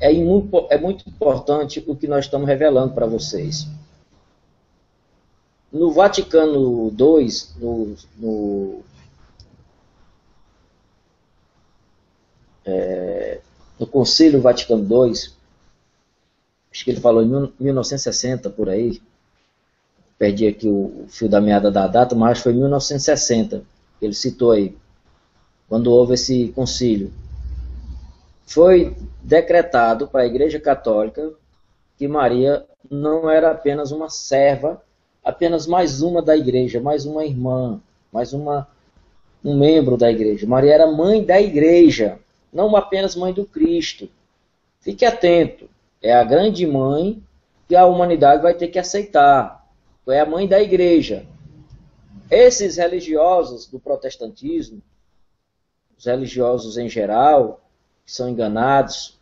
É muito importante o que nós estamos revelando para vocês. No Vaticano II, no Concílio Vaticano II, acho que ele falou em 1960, por aí, perdi aqui o fio da meada da data, mas foi em 1960, ele citou aí, quando houve esse concílio. Foi decretado para a Igreja Católica que Maria não era apenas uma serva, apenas mais uma da Igreja, mais uma irmã, mais um membro da Igreja. Maria era mãe da Igreja, não apenas mãe do Cristo. Fique atento, é a grande mãe que a humanidade vai ter que aceitar. É a mãe da Igreja. Esses religiosos do protestantismo, os religiosos em geral, que são enganados,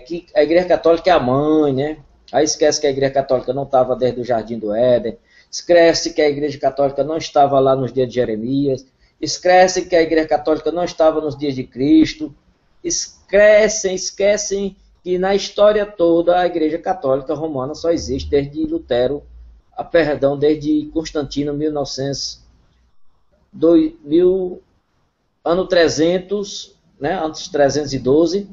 que a Igreja Católica é a mãe, né? Aí esquece que a Igreja Católica não estava desde o Jardim do Éden, esquece que a Igreja Católica não estava lá nos dias de Jeremias, esquece que a Igreja Católica não estava nos dias de Cristo, esquecem que na história toda a Igreja Católica Romana só existe desde Lutero, desde Constantino, ano 300, né, antes 312,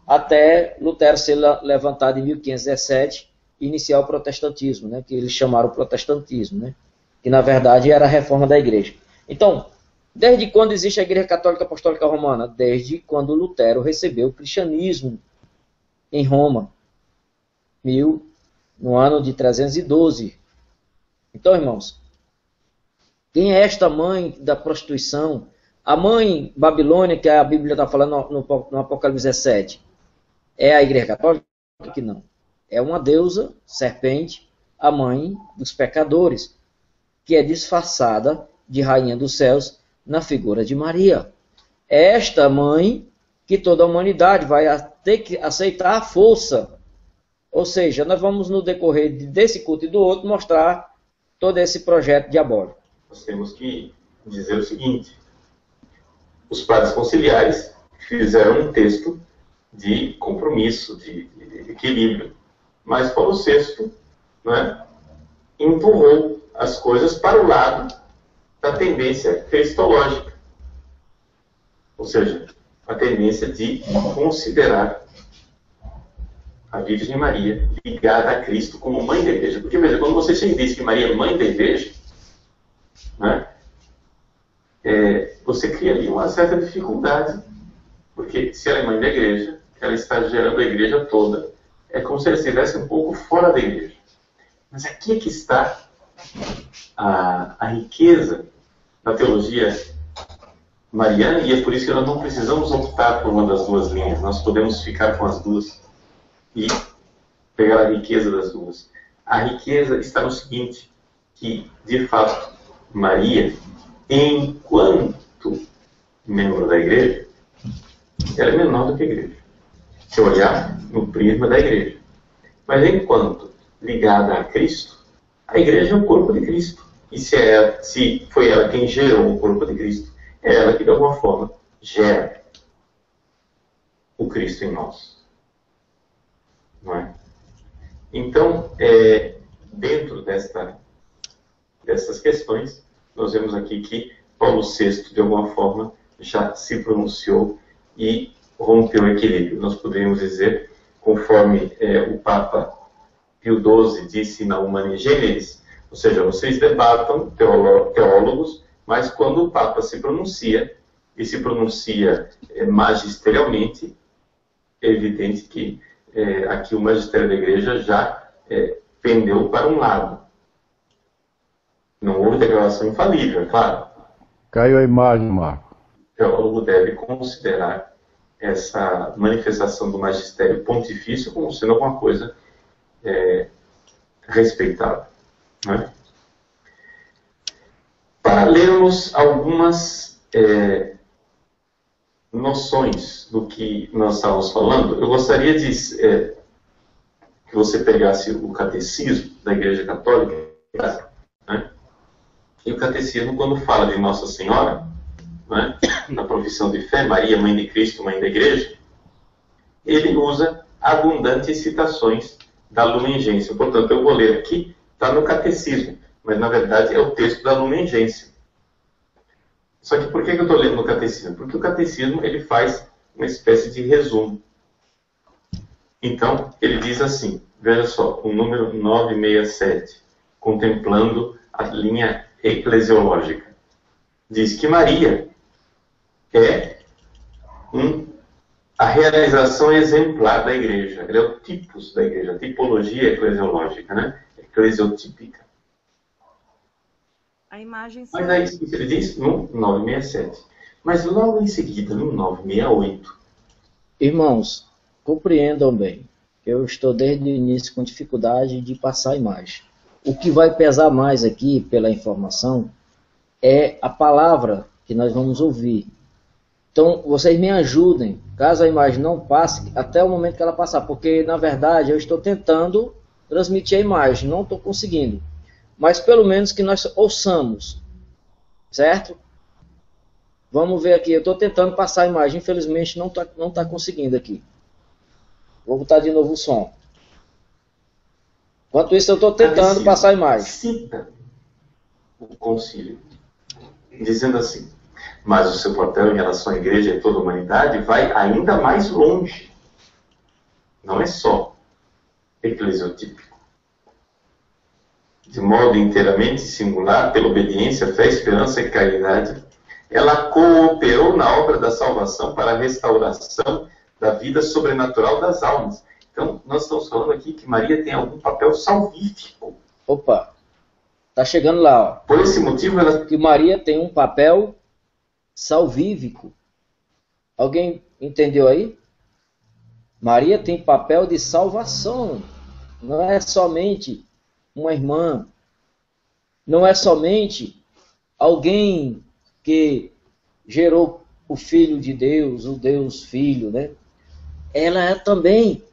até Lutero ser levantado em 1517 e iniciar o protestantismo, né, que eles chamaram protestantismo, né, que na verdade era a reforma da igreja. Então, desde quando existe a Igreja Católica Apostólica Romana? Desde quando Lutero recebeu o cristianismo em Roma, no ano de 312. Então, irmãos, quem é esta mãe da prostituição? A mãe Babilônia, que a Bíblia está falando no Apocalipse 17, é a Igreja Católica? Que não. É uma deusa, serpente, a mãe dos pecadores, que é disfarçada de rainha dos céus na figura de Maria. É esta mãe que toda a humanidade vai ter que aceitar à força. Ou seja, nós vamos no decorrer desse culto e do outro mostrar todo esse projeto diabólico. Nós temos que dizer o seguinte: os padres conciliares fizeram um texto de compromisso, de equilíbrio, mas Paulo VI, né, empurrou as coisas para o lado da tendência cristológica, ou seja, a tendência de considerar a Virgem Maria ligada a Cristo como mãe da igreja. Porque, veja, quando você diz que Maria é mãe da igreja, né, você cria ali uma certa dificuldade. Porque se ela é mãe da igreja, ela está gerando a igreja toda. É como se ela estivesse um pouco fora da igreja. Mas aqui é que está a riqueza da teologia mariana, e é por isso que nós não precisamos optar por uma das duas linhas. Nós podemos ficar com as duas e pegar a riqueza das duas. A riqueza está no seguinte, que, de fato, Maria, enquanto membro da igreja, ela é menor do que a igreja. Se olhar no prisma da igreja. Mas enquanto ligada a Cristo, a igreja é o corpo de Cristo. E se foi ela quem gerou o corpo de Cristo, é ela que, de alguma forma, gera o Cristo em nós. Não é? Então, dentro dessas questões, nós vemos aqui que Paulo VI, de alguma forma, já se pronunciou e rompeu o equilíbrio. Nós poderíamos dizer, conforme o Papa Pio XII disse na Humani Generis, ou seja, vocês debatam, teólogos, mas quando o Papa se pronuncia, e se pronuncia magisterialmente, é evidente que aqui o magistério da igreja já pendeu para um lado. Não houve declaração infalível, é claro. Caiu a imagem, Marco. O teólogo deve considerar essa manifestação do magistério pontifício como sendo alguma coisa respeitável. Né? Para lermos algumas noções do que nós estávamos falando, eu gostaria de que você pegasse o catecismo da Igreja Católica, né? E o catecismo, quando fala de Nossa Senhora, né, na profissão de fé, Maria, Mãe de Cristo, Mãe da Igreja, ele usa abundantes citações da Lumen Gentium. Portanto, eu vou ler aqui, está no catecismo, mas na verdade é o texto da Lumen Gentium. Só que por que eu estou lendo no catecismo? Porque o catecismo ele faz uma espécie de resumo. Então, ele diz assim, veja só, o número 967, contemplando a linha eclesiológica, diz que Maria é a realização exemplar da igreja. Ela é o tipos da igreja, a tipologia eclesiológica, né? Eclesiotípica. A imagem Mas é isso que ele diz no 967. Mas logo em seguida, no 968... Irmãos, compreendam bem. Eu estou desde o início com dificuldade de passar a imagem. O que vai pesar mais aqui, pela informação, é a palavra que nós vamos ouvir. Então, vocês me ajudem, caso a imagem não passe, até o momento que ela passar. Porque, na verdade, eu estou tentando transmitir a imagem, não estou conseguindo. Mas, pelo menos, que nós ouçamos. Certo? Vamos ver aqui. Eu estou tentando passar a imagem. Infelizmente, não tá conseguindo aqui. Vou botar de novo o som. Enquanto isso, eu estou tentando passar a imagem. Cita o concílio, dizendo assim, mas o seu papel em relação à igreja e toda a humanidade vai ainda mais longe. Não é só eclesiotípico. De modo inteiramente singular, pela obediência, fé, esperança e caridade, ela cooperou na obra da salvação para a restauração da vida sobrenatural das almas. Então, nós estamos falando aqui que Maria tem algum papel salvífico. Opa, tá chegando lá, ó. Por esse motivo, ela... Que Maria tem um papel salvífico. Alguém entendeu aí? Maria tem papel de salvação. Não é somente uma irmã, não é somente alguém que gerou o Filho de Deus, o Deus Filho, né? Ela é também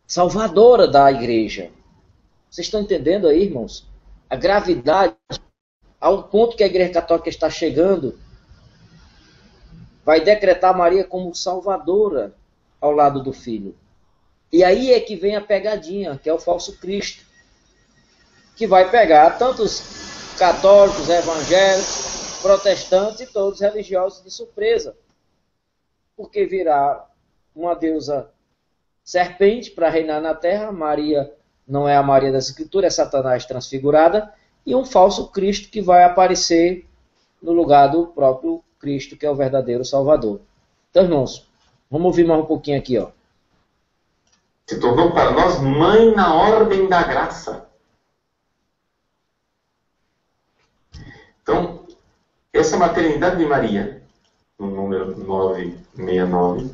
salvadora da igreja. Vocês estão entendendo aí, irmãos? A gravidade, ao ponto que a Igreja Católica está chegando, vai decretar Maria como salvadora ao lado do Filho. E aí é que vem a pegadinha, que é o falso Cristo, que vai pegar tanto os católicos, evangélicos, protestantes e todos os religiosos de surpresa, porque virá uma deusa serpente para reinar na terra. Maria não é a Maria das Escrituras, é Satanás transfigurada, e um falso Cristo que vai aparecer no lugar do próprio Cristo, que é o verdadeiro Salvador. Então, irmãos, vamos ouvir mais um pouquinho aqui, ó. Se tornou para nós mãe na ordem da graça. Então, essa maternidade de Maria, no número 969,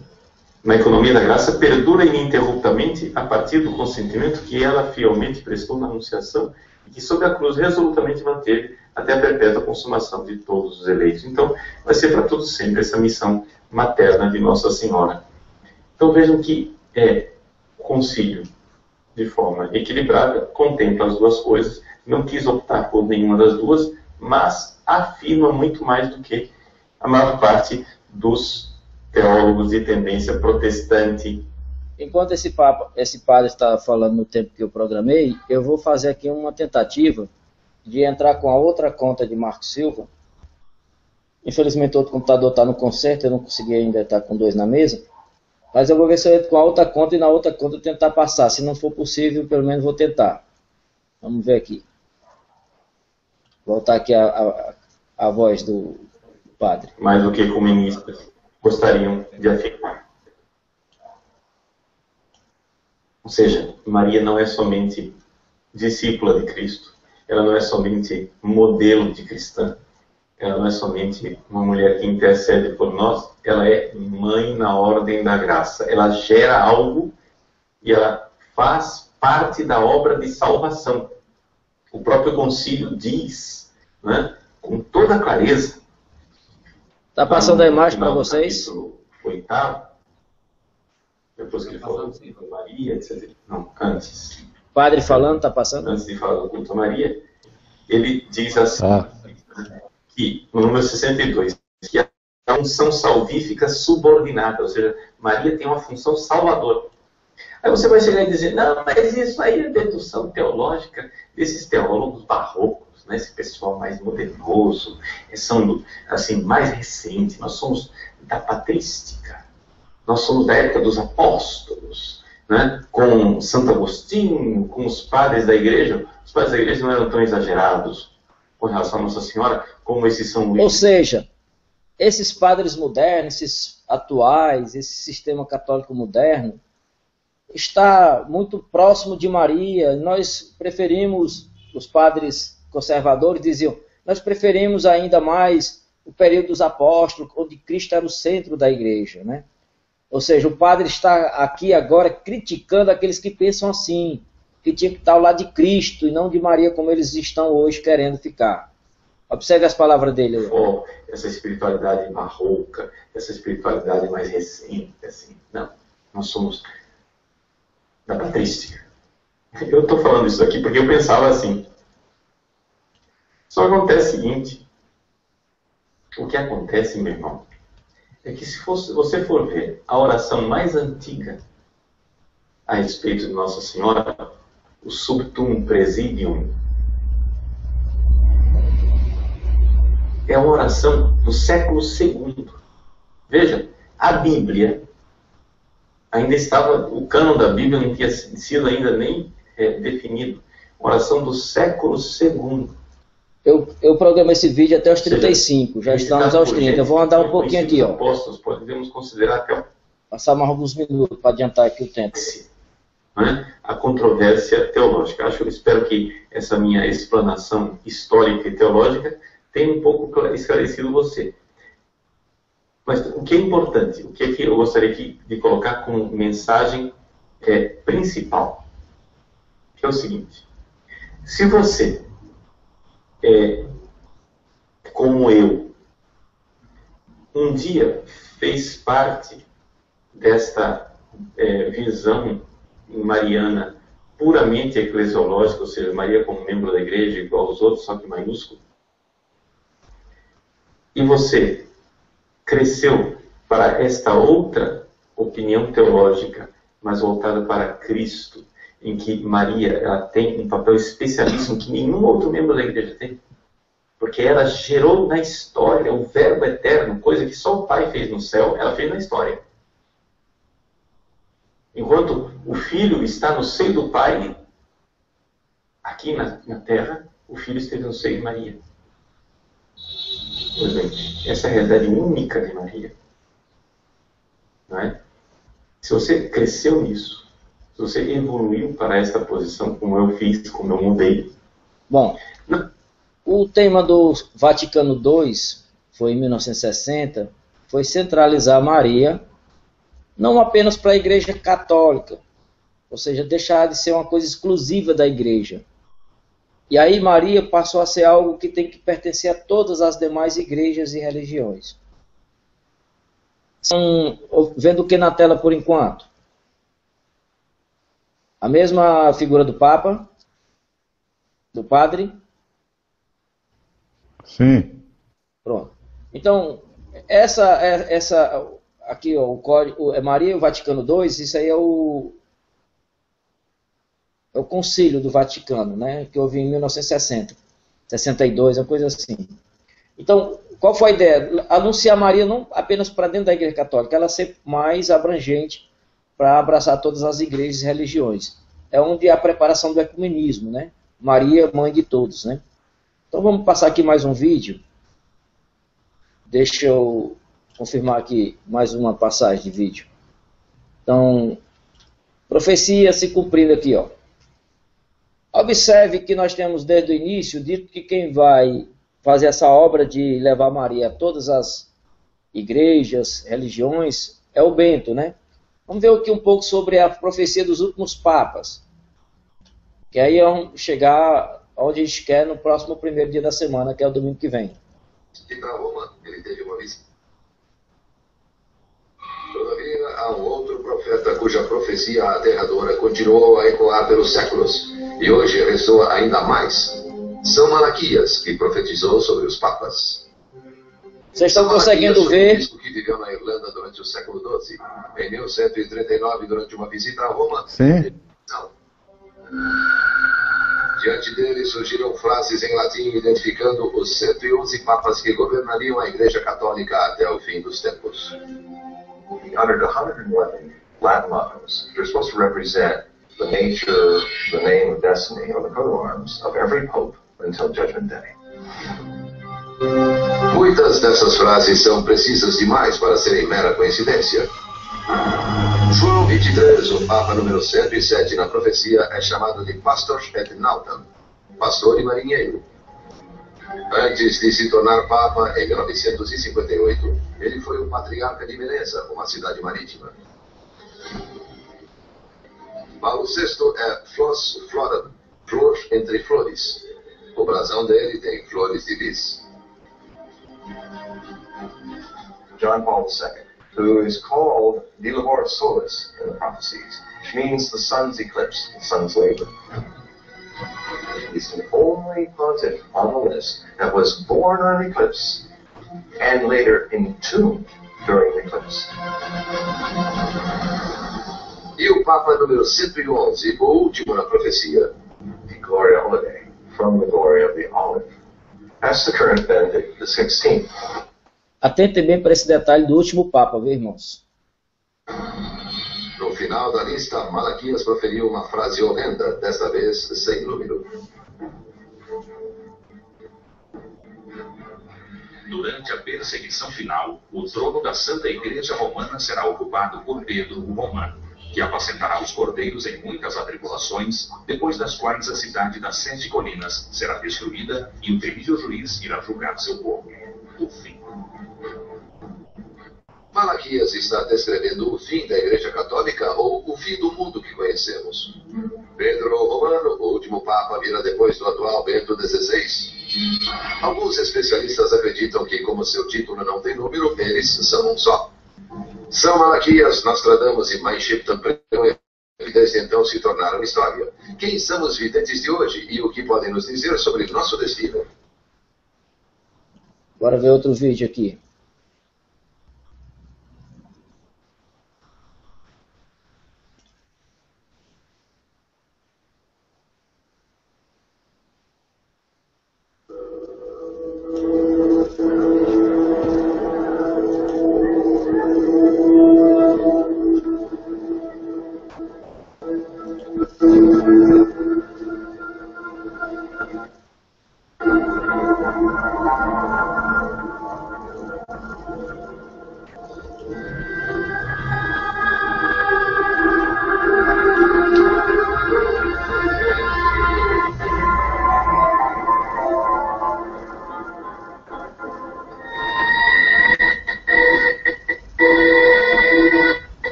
na economia da graça, perdura ininterruptamente a partir do consentimento que ela fielmente prestou na Anunciação e que sob a cruz resolutamente manteve até a perpétua consumação de todos os eleitos. Então, vai ser para todos sempre essa missão materna de Nossa Senhora. Então, vejam que o concílio, de forma equilibrada, contempla as duas coisas, não quis optar por nenhuma das duas, mas afirma muito mais do que a maior parte dos teólogos de tendência protestante. Enquanto esse padre está falando no tempo que eu programei, eu vou fazer aqui uma tentativa de entrar com a outra conta de Marcos Silva. Infelizmente, outro computador está no conserto, eu não consegui ainda estar com dois na mesa. Mas eu vou ver se eu entro com a outra conta e na outra conta eu tentar passar. Se não for possível, pelo menos vou tentar. Vamos ver aqui. Voltar aqui a voz do padre. Mais do que ecumenistas gostariam de afirmar. Ou seja, Maria não é somente discípula de Cristo, ela não é somente modelo de cristã, ela não é somente uma mulher que intercede por nós, ela é mãe na ordem da graça. Ela gera algo e ela faz parte da obra de salvação. O próprio concílio diz, né, com toda clareza. Está passando a imagem para vocês? Oitavo, depois que ele falou de Maria, etc. Não, antes. Padre falando, está passando? Antes de falar do culto a Maria, ele diz assim, que no número 62, que a função salvífica subordinada, ou seja, Maria tem uma função salvadora. Aí você vai chegar e dizer, não, mas isso aí é dedução teológica desses teólogos barrocos, né? Esse pessoal mais modernoso, são assim, mais recentes, nós somos da patrística, nós somos da época dos apóstolos, né? Com Santo Agostinho, com os padres da igreja. Os padres da igreja não eram tão exagerados com relação a Nossa Senhora como esses São Luís. Ou seja, esses padres modernos, esses atuais, esse sistema católico moderno, está muito próximo de Maria. Nós preferimos, os padres conservadores diziam, nós preferimos ainda mais o período dos apóstolos, onde Cristo era o centro da igreja, né? Ou seja, o padre está aqui agora criticando aqueles que pensam assim, que tinha que estar ao lado de Cristo e não de Maria, como eles estão hoje querendo ficar. Observe as palavras dele. Essa espiritualidade barroca, essa espiritualidade mais recente, assim. Não, nós somos da patrística. Eu estou falando isso aqui porque eu pensava assim. Só acontece o seguinte. O que acontece, meu irmão, é que se você for ver a oração mais antiga a respeito de Nossa Senhora, o Subtum Presidium, é uma oração do século II. Veja, a Bíblia ainda estava, o cânon da Bíblia não tinha sido ainda nem definido. Uma oração do século II. Eu programei esse vídeo até os 35, já estamos aos 30. Eu vou andar um pouquinho aqui, ó. Apóstolos, podemos considerar até passar mais alguns minutos para adiantar aqui o tempo. Né? A controvérsia teológica. Espero que essa minha explanação histórica e teológica tenha um pouco esclarecido você. Mas o que é importante, o que é que eu gostaria de colocar como mensagem principal, que é o seguinte: Se você como eu, um dia fez parte desta visão mariana puramente eclesiológica, ou seja, Maria como membro da igreja igual aos outros, só que maiúsculo, e você cresceu para esta outra opinião teológica, mas voltada para Cristo, em que Maria ela tem um papel especialíssimo que nenhum outro membro da igreja tem. Porque ela gerou na história o verbo eterno, coisa que só o Pai fez no céu, ela fez na história. Enquanto o Filho está no seio do Pai, aqui na terra, o Filho esteve no seio de Maria. Pois bem, essa é a realidade única de Maria. Não é? Se você cresceu nisso, se você evoluiu para esta posição, como eu fiz, como eu mudei. Bom, o tema do Vaticano II, foi em 1960, foi centralizar Maria, não apenas para a Igreja Católica, ou seja, deixar de ser uma coisa exclusiva da Igreja. E aí Maria passou a ser algo que tem que pertencer a todas as demais igrejas e religiões. Vendo o que na tela por enquanto? A mesma figura do Papa? Do Padre? Sim. Pronto. Então, essa aqui, ó, o código é Maria e o Vaticano II, isso aí é o Concílio do Vaticano, né, que houve em 1960, 62, uma coisa assim. Então, qual foi a ideia? Anunciar Maria não apenas para dentro da Igreja Católica, ela ser mais abrangente para abraçar todas as igrejas e religiões. É onde há a preparação do ecumenismo, né? Maria, mãe de todos, né? Então vamos passar aqui mais um vídeo. Deixa eu confirmar aqui mais uma passagem de vídeo. Então, profecia se cumprindo aqui, ó. Observe que nós temos desde o início dito que quem vai fazer essa obra de levar Maria a todas as igrejas, religiões, é o Bento, né? Vamos ver aqui um pouco sobre a profecia dos últimos papas. Que aí vamos chegar onde a gente quer no próximo primeiro dia da semana, que é o domingo que vem. E para Roma, ele teve uma visita. Todavia, há um outro profeta cuja profecia aterradora continuou a ecoar pelos séculos e hoje ressoa ainda mais. São Malaquias, que profetizou sobre os papas. Vocês estão conseguindo ver? O bispo que viveu na Irlanda durante o século XII. Em 1139, durante uma visita a Roma. Sim. Não. Diante dele surgiram frases em latim identificando os 111 papas que governariam a Igreja Católica até o fim dos tempos. He uttered 111 Latin mottos. They're supposed to represent the nature, the name, the destiny, or the coat of arms of every pope until Judgment Day. Muitas dessas frases são precisas demais para serem mera coincidência. João 23, o Papa número 107 na profecia, é chamado de Pastor et Nautam, pastor e marinheiro. Antes de se tornar Papa, em 1958, ele foi o patriarca de Veneza, uma cidade marítima. Paulo VI é Flos Floram, flor entre flores. O brasão dele tem flores de lis. John Paul II, who is called De Labor Solis in the prophecies, which means the sun's eclipse, the sun's labor. He's the only pontiff on the list that was born on an eclipse and later entombed during the eclipse. E o Papa número 111, o último na profecia, The Gloria Holiday, from the glory of the olive. That's the current Benedict XVI. Atentem bem para esse detalhe do último Papa, viu, irmãos? No final da lista, Malaquias proferiu uma frase horrenda, desta vez sem número. Durante a perseguição final, o trono da Santa Igreja Romana será ocupado por Pedro o Romano, que apacentará os cordeiros em muitas atribulações, depois das quais a cidade das 7 colinas será destruída e o terrível juiz irá julgar seu povo. O fim. Malaquias está descrevendo o fim da Igreja Católica ou o fim do mundo que conhecemos. Pedro Romano, o último Papa, virá depois do atual Bento XVI. Alguns especialistas acreditam que, como seu título não tem número, eles são um só. São Malaquias, Nostradamus e Maeshiptan desde então se tornaram história. Quem são os videntes de hoje e o que podem nos dizer sobre nosso destino? Bora ver outro vídeo aqui.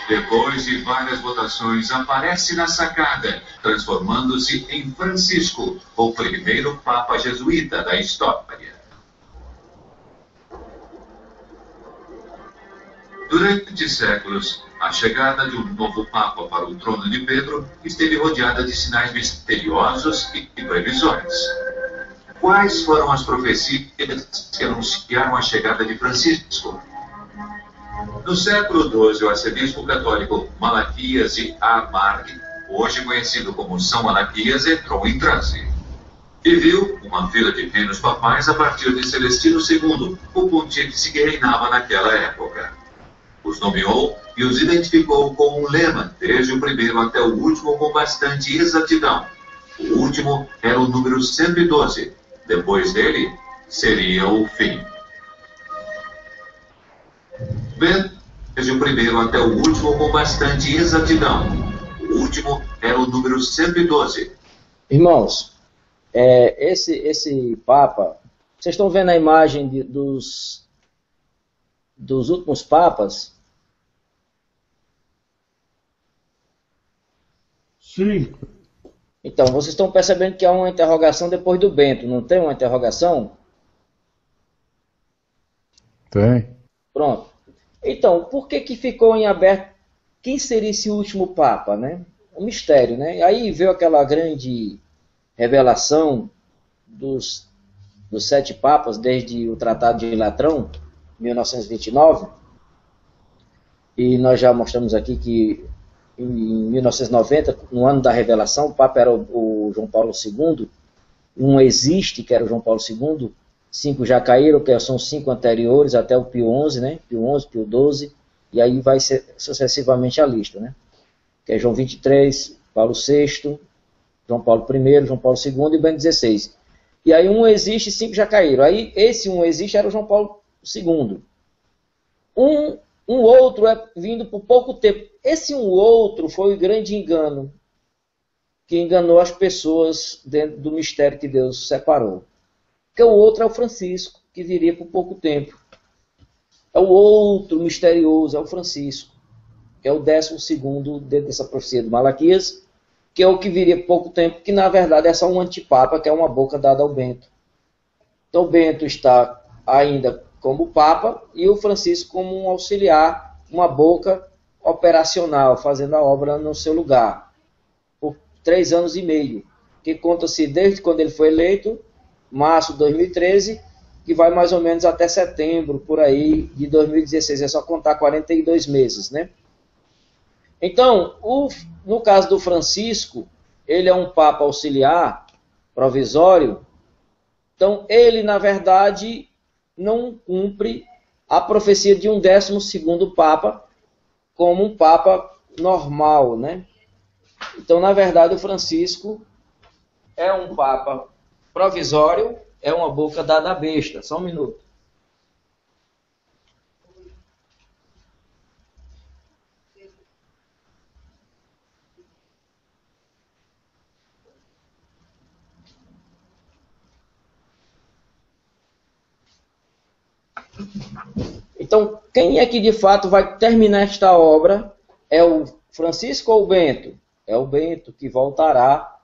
Depois de várias votações, aparece na sacada, transformando-se em Francisco, o primeiro Papa jesuíta da história. Durante séculos, a chegada de um novo Papa para o trono de Pedro esteve rodeada de sinais misteriosos e previsões. Quais foram as profecias que anunciaram a chegada de Francisco? No século XII, o arcebispo católico Malaquias de Armagh, hoje conhecido como São Malaquias, entrou em transe e viu uma fila de reinos papais a partir de Celestino II, o pontífice que reinava naquela época. Os nomeou e os identificou com um lema, desde o primeiro até o último, com bastante exatidão. O último era o número 112. Depois dele, seria o fim. Desde o primeiro até o último, com bastante exatidão. O último era o número 112. Irmãos, esse Papa, vocês estão vendo a imagem dos últimos Papas? Sim. Então, vocês estão percebendo que há uma interrogação depois do Bento, não tem uma interrogação? Tem. Pronto. Então, por que ficou em aberto quem seria esse último Papa, né? Um mistério, né? Aí veio aquela grande revelação dos 7 Papas, desde o Tratado de Latrão, 1929, e nós já mostramos aqui que em 1990, no ano da revelação, o Papa era o João Paulo II, um existe, que era o João Paulo II, 5 já caíram, que são 5 anteriores, até o Pio XI, né? Pio XI, Pio XII, e aí vai ser sucessivamente a lista, né? Que é João XXIII, Paulo VI, João Paulo I, João Paulo II e Bento XVI. E aí um existe, 5 já caíram. Aí esse um existe era o João Paulo II. Um outro é vindo por pouco tempo. Esse um outro foi o grande engano que enganou as pessoas dentro do mistério que Deus separou. Porque o outro é o Francisco, que viria por pouco tempo. É o outro misterioso, é o Francisco, que é o 12º dentro dessa profecia de Malaquias, que é o que viria por pouco tempo, que na verdade é só um antipapa, que é uma boca dada ao Bento. Então o Bento está ainda como Papa e o Francisco como um auxiliar, uma boca operacional, fazendo a obra no seu lugar, por 3 anos e meio, que conta-se desde quando ele foi eleito, março de 2013, que vai mais ou menos até setembro, por aí, de 2016, é só contar 42 meses, né? Então, no caso do Francisco, ele é um Papa auxiliar, provisório, então ele, na verdade, não cumpre a profecia de um 12º Papa como um Papa normal, né? Então, na verdade, o Francisco é um papa provisório, é uma boca dada à besta. Só um minuto. Então, quem é que de fato vai terminar esta obra? É o Francisco ou o Bento? É o Bento que voltará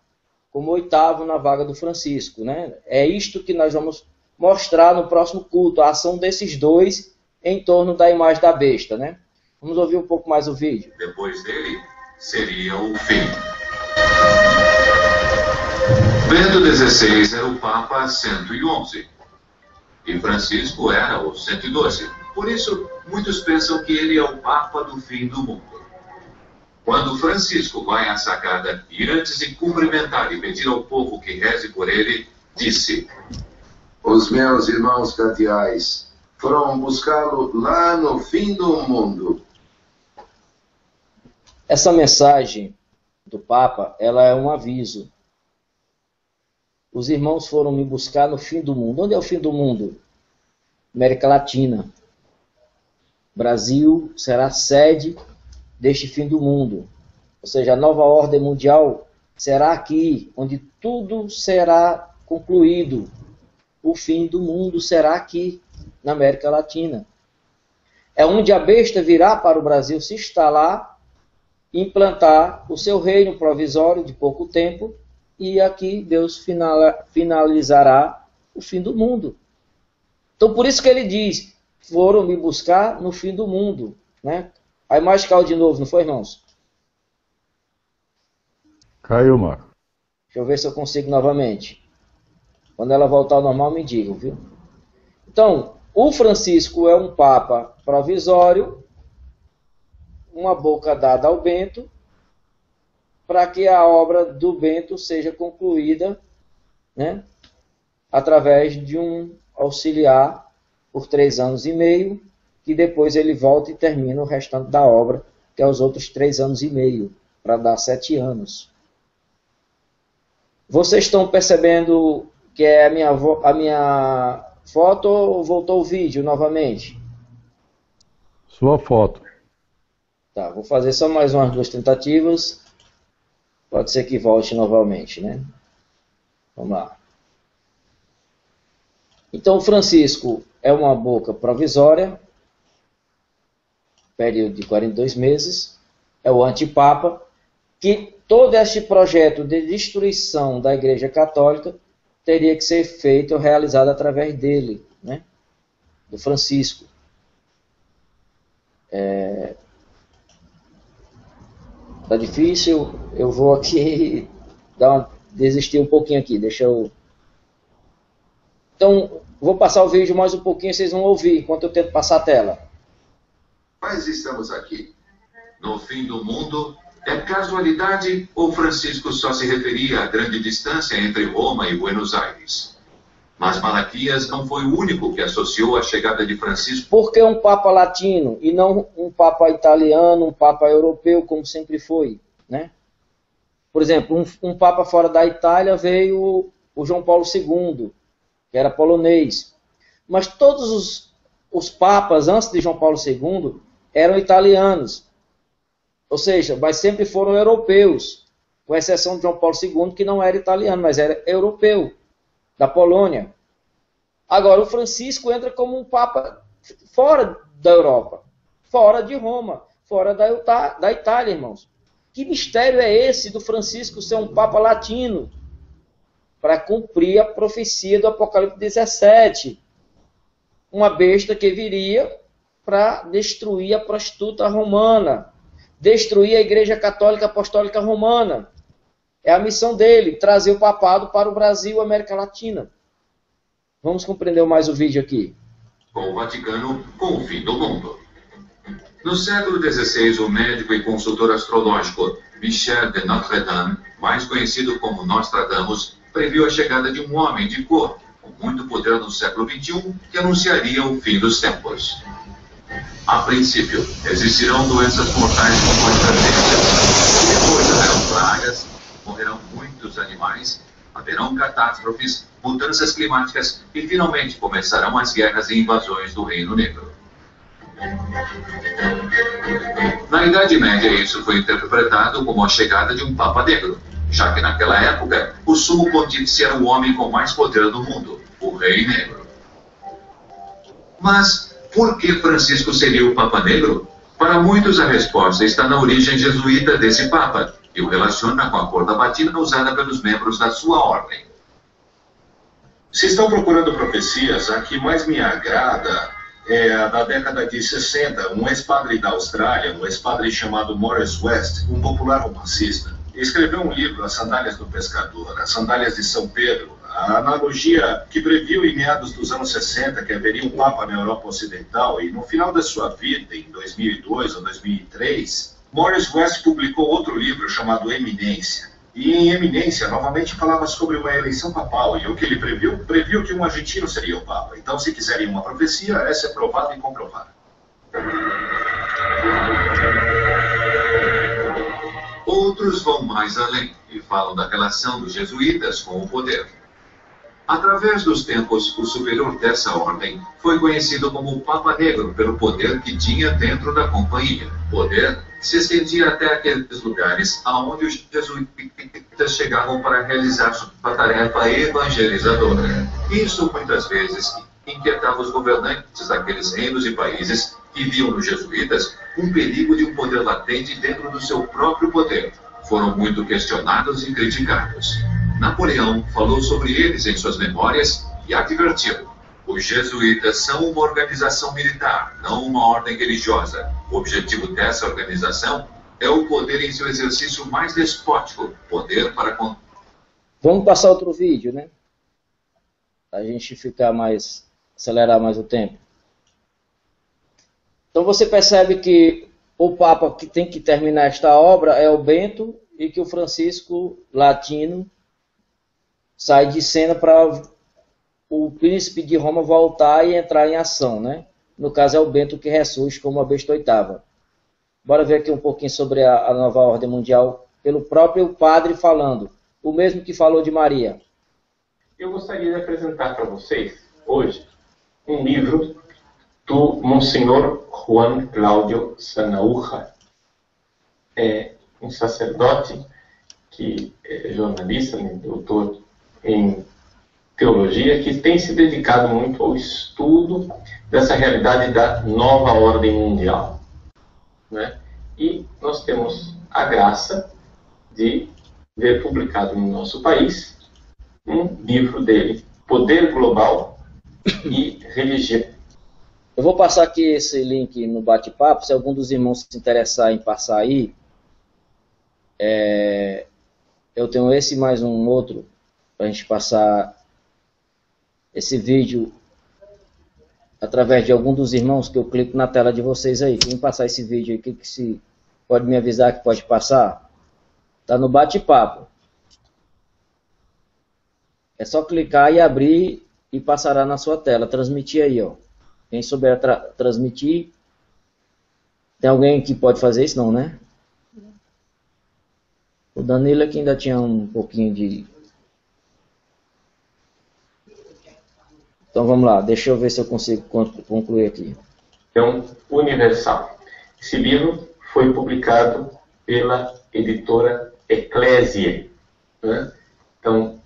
como oitavo na vaga do Francisco, né? É isto que nós vamos mostrar no próximo culto, a ação desses dois em torno da imagem da besta, né? Vamos ouvir um pouco mais o vídeo. Depois dele, seria o fim. Bento XVI era o Papa 111 e Francisco era o 112. Por isso, muitos pensam que ele é o Papa do fim do mundo. Quando Francisco vai à sacada e antes de cumprimentar e pedir ao povo que reze por ele, disse: Os meus irmãos cardeais foram buscá-lo lá no fim do mundo. Essa mensagem do Papa, ela é um aviso. Os irmãos foram me buscar no fim do mundo. Onde é o fim do mundo? América Latina. Brasil será sede deste fim do mundo. Ou seja, a nova ordem mundial será aqui, onde tudo será concluído. O fim do mundo será aqui, na América Latina. É onde a besta virá para o Brasil se instalar, implantar o seu reino provisório de pouco tempo, e aqui Deus finalizará o fim do mundo. Então, por isso que ele diz, foram me buscar no fim do mundo, né? A imagem caiu de novo, não foi, irmãos? Caiu, Marco. Deixa eu ver se eu consigo novamente. Quando ela voltar ao normal, me digam, viu? Então, o Francisco é um papa provisório, uma boca dada ao Bento, para que a obra do Bento seja concluída, né, através de um auxiliar por 3 anos e meio, que depois ele volta e termina o restante da obra, que é os outros 3 anos e meio, para dar 7 anos. Vocês estão percebendo que é a minha foto ou voltou o vídeo novamente? Sua foto. Tá, vou fazer só mais umas 2 tentativas. Pode ser que volte novamente, né? Vamos lá. Então, Francisco é uma boca provisória, período de 42 meses, é o antipapa, que todo este projeto de destruição da Igreja Católica teria que ser feito ou realizado através dele, né? Do Francisco. Tá difícil, eu vou aqui desistir um pouquinho aqui, deixa eu... Então, vou passar o vídeo mais um pouquinho, vocês vão ouvir, enquanto eu tento passar a tela. Mas estamos aqui. No fim do mundo, é casualidade ou Francisco só se referia à grande distância entre Roma e Buenos Aires? Mas Malaquias não foi o único que associou a chegada de Francisco. Por que um papa latino e não um papa italiano, um papa europeu, como sempre foi, né? Por exemplo, um papa fora da Itália veio o João Paulo II, que era polonês. Mas todos os papas antes de João Paulo II eram italianos. Ou seja, mas sempre foram europeus, com exceção de João Paulo II, que não era italiano, mas era europeu, da Polônia. Agora, o Francisco entra como um papa fora da Europa, fora de Roma, fora da Itália, irmãos. Que mistério é esse do Francisco ser um papa latino? Para cumprir a profecia do Apocalipse 17. Uma besta que viria para destruir a prostituta romana, destruir a Igreja Católica Apostólica Romana. É a missão dele, trazer o papado para o Brasil e a América Latina. Vamos compreender mais o vídeo aqui. Com o Vaticano, com o fim do mundo. No século XVI, o médico e consultor astrológico Michel de Notre Dame, mais conhecido como Nostradamus, previu a chegada de um homem de cor, com muito poder no século XXI, que anunciaria o fim dos tempos. A princípio, existirão doenças mortais com constância, e depois haverão pragas, morrerão muitos animais, haverão catástrofes, mudanças climáticas e finalmente começarão as guerras e invasões do Reino Negro. Na Idade Média, isso foi interpretado como a chegada de um Papa Negro, já que naquela época o sumo pontífice era o homem com mais poder do mundo, o Rei Negro. Mas por que Francisco seria o Papa Negro? Para muitos, a resposta está na origem jesuíta desse Papa, e o relaciona com a cor da batina usada pelos membros da sua ordem. Se estão procurando profecias, a que mais me agrada é a da década de 60. Um ex-padre da Austrália, um ex-padre chamado Morris West, um popular romancista, escreveu um livro, As Sandálias do Pescador, As Sandálias de São Pedro, a analogia que previu em meados dos anos 60 que haveria um Papa na Europa Ocidental, e no final da sua vida, em 2002 ou 2003, Morris West publicou outro livro chamado Eminência. E em Eminência, novamente falava sobre uma eleição papal, e o que ele previu que um argentino seria o Papa. Então, se quiserem uma profecia, essa é provada e comprovada. Outros vão mais além e falam da relação dos jesuítas com o poder. Através dos tempos, o superior dessa ordem foi conhecido como o Papa Negro pelo poder que tinha dentro da companhia. Poder que se estendia até aqueles lugares aonde os jesuítas chegavam para realizar sua tarefa evangelizadora. Isso muitas vezes inquietava os governantes daqueles reinos e países que viam nos jesuítas um perigo de um poder latente dentro do seu próprio poder. Foram muito questionados e criticados. Napoleão falou sobre eles em suas memórias e advertiu: os jesuítas são uma organização militar, não uma ordem religiosa. O objetivo dessa organização é o poder em seu exercício mais despótico, poder para... Vamos passar outro vídeo, né? A gente acelerar mais o tempo. Então você percebe que o Papa que tem que terminar esta obra é o Bento, e que o Francisco Latino sai de cena para o príncipe de Roma voltar e entrar em ação, né? No caso é o Bento que ressurge como a besta oitava. Bora ver aqui um pouquinho sobre a nova ordem mundial, pelo próprio padre falando, o mesmo que falou de Maria. Eu gostaria de apresentar para vocês, hoje, um livro do Monsenhor Juan Cláudio Sanahúja. É um sacerdote que é jornalista, doutor em teologia, que tem se dedicado muito ao estudo dessa realidade da nova ordem mundial, né? E nós temos a graça de ver publicado no nosso país um livro dele, Poder Global e Religião. Eu vou passar aqui esse link no bate-papo, se algum dos irmãos se interessar em passar aí. Eu tenho esse e mais um outro para a gente passar esse vídeo através de algum dos irmãos que eu clico na tela de vocês aí. Quem passar esse vídeo aqui, que se pode me avisar que pode passar? Tá no bate-papo. É só clicar e abrir e passará na sua tela. Transmitir aí, ó. Quem souber transmitir. Tem alguém que pode fazer isso? Não, né? O Danilo aqui ainda tinha um pouquinho de... Então vamos lá, deixa eu ver se eu consigo concluir aqui. Universal. Esse livro foi publicado pela editora Ecclesia, né? Então,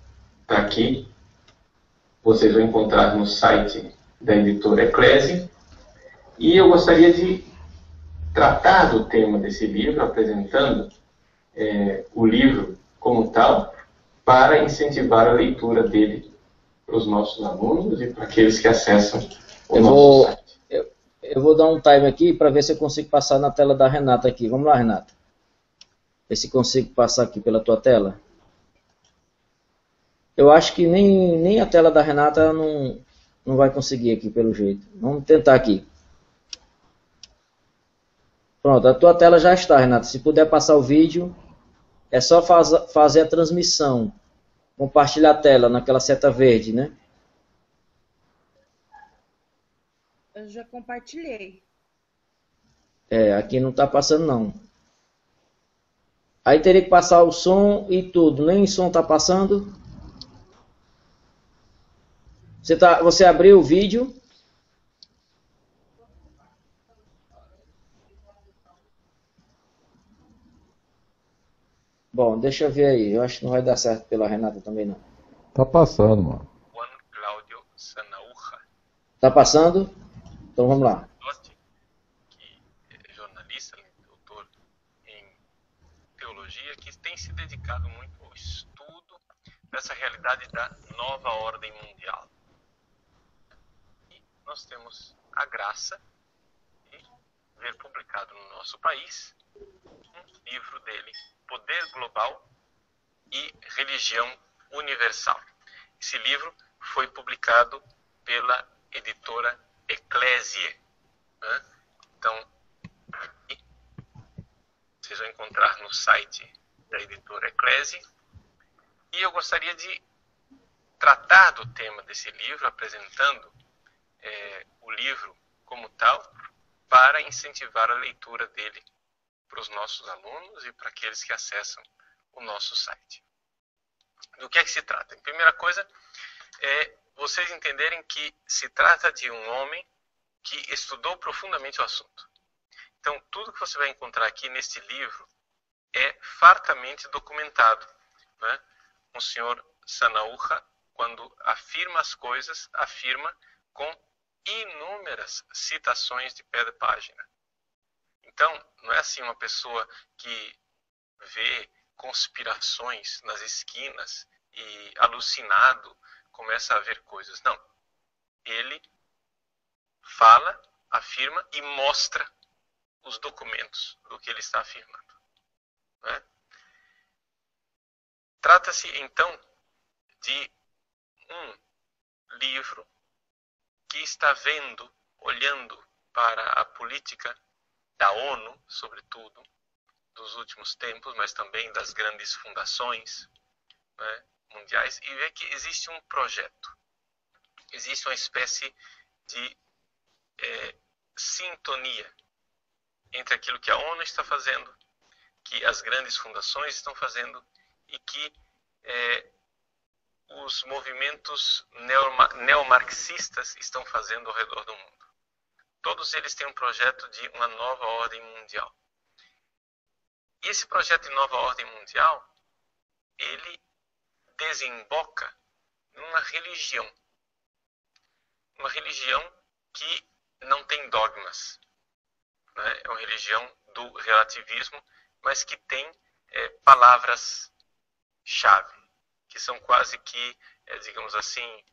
está aqui. Vocês vão encontrar no site da editora Ecclesia. E eu gostaria de tratar do tema desse livro, apresentando o livro como tal, para incentivar a leitura dele para os nossos alunos e para aqueles que acessam o nosso site. Eu vou dar um time aqui para ver se eu consigo passar na tela da Renata aqui. Vamos lá, Renata. Ver se consigo passar aqui pela tua tela. Eu acho que nem a tela da Renata não vai conseguir aqui, pelo jeito. Vamos tentar aqui. Pronto, a tua tela já está, Renata. Se puder passar o vídeo, é só fazer a transmissão. Compartilhar a tela naquela seta verde, né? Eu já compartilhei. Aqui não está passando não. Aí teria que passar o som e tudo. Nem som está passando. Você abriu o vídeo? Bom, deixa eu ver aí. Eu acho que não vai dar certo pela Renata também não. Tá passando, mano. Juan Cláudio Sanaúja. Tá passando? Então vamos lá. Que é jornalista, doutor em teologia, que tem se dedicado muito ao estudo dessa realidade da nova ordem mundial. E nós temos a graça de ver publicado no nosso país um livro dele, Poder Global e Religião Universal. Esse livro foi publicado pela editora Ecclesiae, né? Então, vocês vão encontrar no site da editora Ecclesiae. E eu gostaria de tratar do tema desse livro, apresentando o livro como tal, para incentivar a leitura dele para os nossos alunos e para aqueles que acessam o nosso site. Do que é que se trata? A primeira coisa é vocês entenderem que se trata de um homem que estudou profundamente o assunto. Então, tudo que você vai encontrar aqui neste livro é fartamente documentado, né? O senhor Sanaúja, quando afirma as coisas, afirma com inúmeras citações de pé de página. Então, não é assim uma pessoa que vê conspirações nas esquinas e, alucinado, começa a ver coisas. Não. Ele fala, afirma e mostra os documentos do que ele está afirmando, né? Trata-se, então, de um livro que está vendo, olhando para a política da ONU, sobretudo, dos últimos tempos, mas também das grandes fundações, né, mundiais, e vê que existe um projeto, existe uma espécie de sintonia entre aquilo que a ONU está fazendo, que as grandes fundações estão fazendo e que os movimentos neomarxistas estão fazendo ao redor do mundo. Todos eles têm um projeto de uma nova ordem mundial. E esse projeto de nova ordem mundial, ele desemboca numa religião. Uma religião que não tem dogmas, né? É uma religião do relativismo, mas que tem palavras-chave, que são quase que, digamos assim,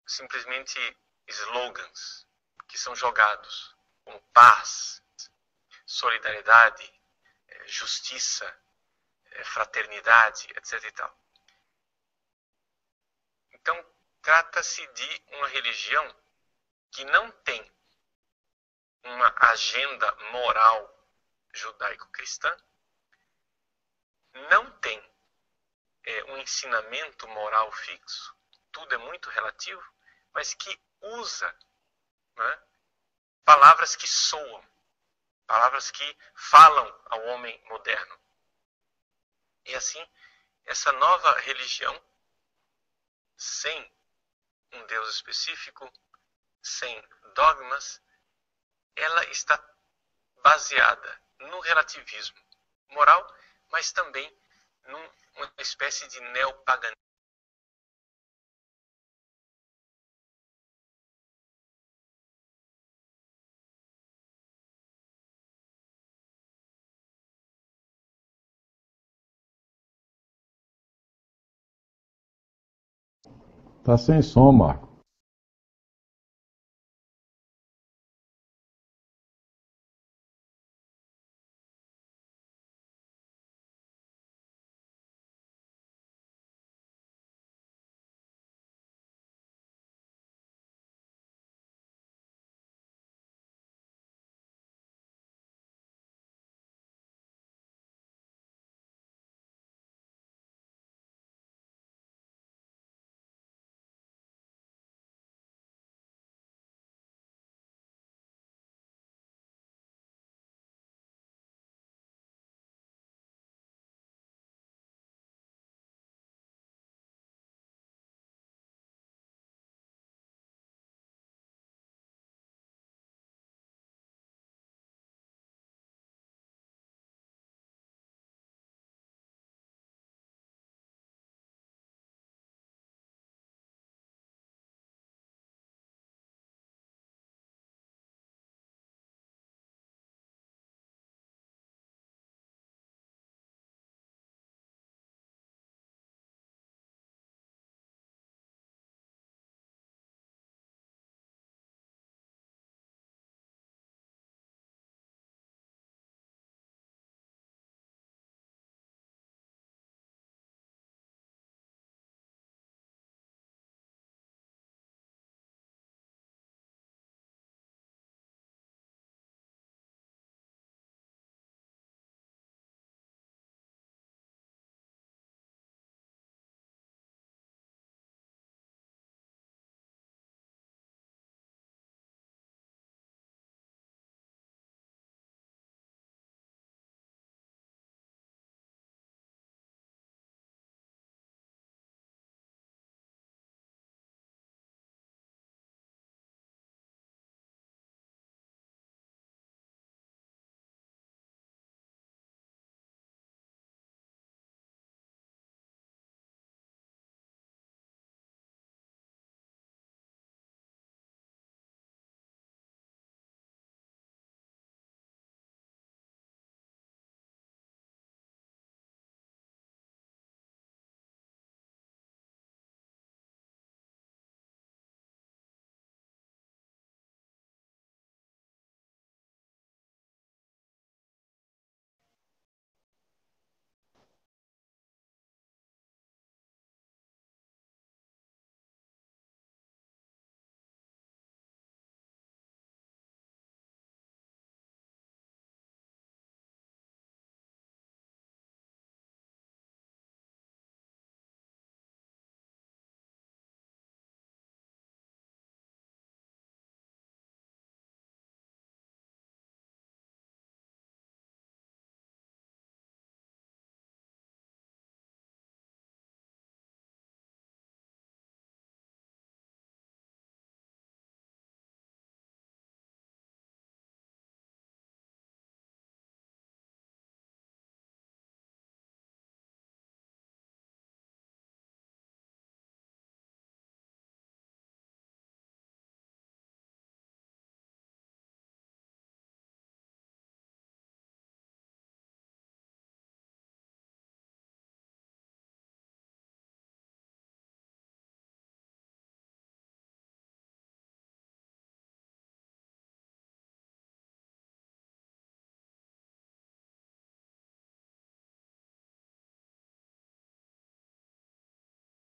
simplesmente slogans que são jogados, como paz, solidariedade, justiça, fraternidade, etc. e tal. Então, trata-se de uma religião que não tem uma agenda moral judaico-cristã, não tem um ensinamento moral fixo, tudo é muito relativo, mas que usa, né, palavras que soam, palavras que falam ao homem moderno. E assim, essa nova religião, sem um Deus específico, sem dogmas, ela está baseada no relativismo moral, mas também numa espécie de neopaganismo. Tá sem som, Marco.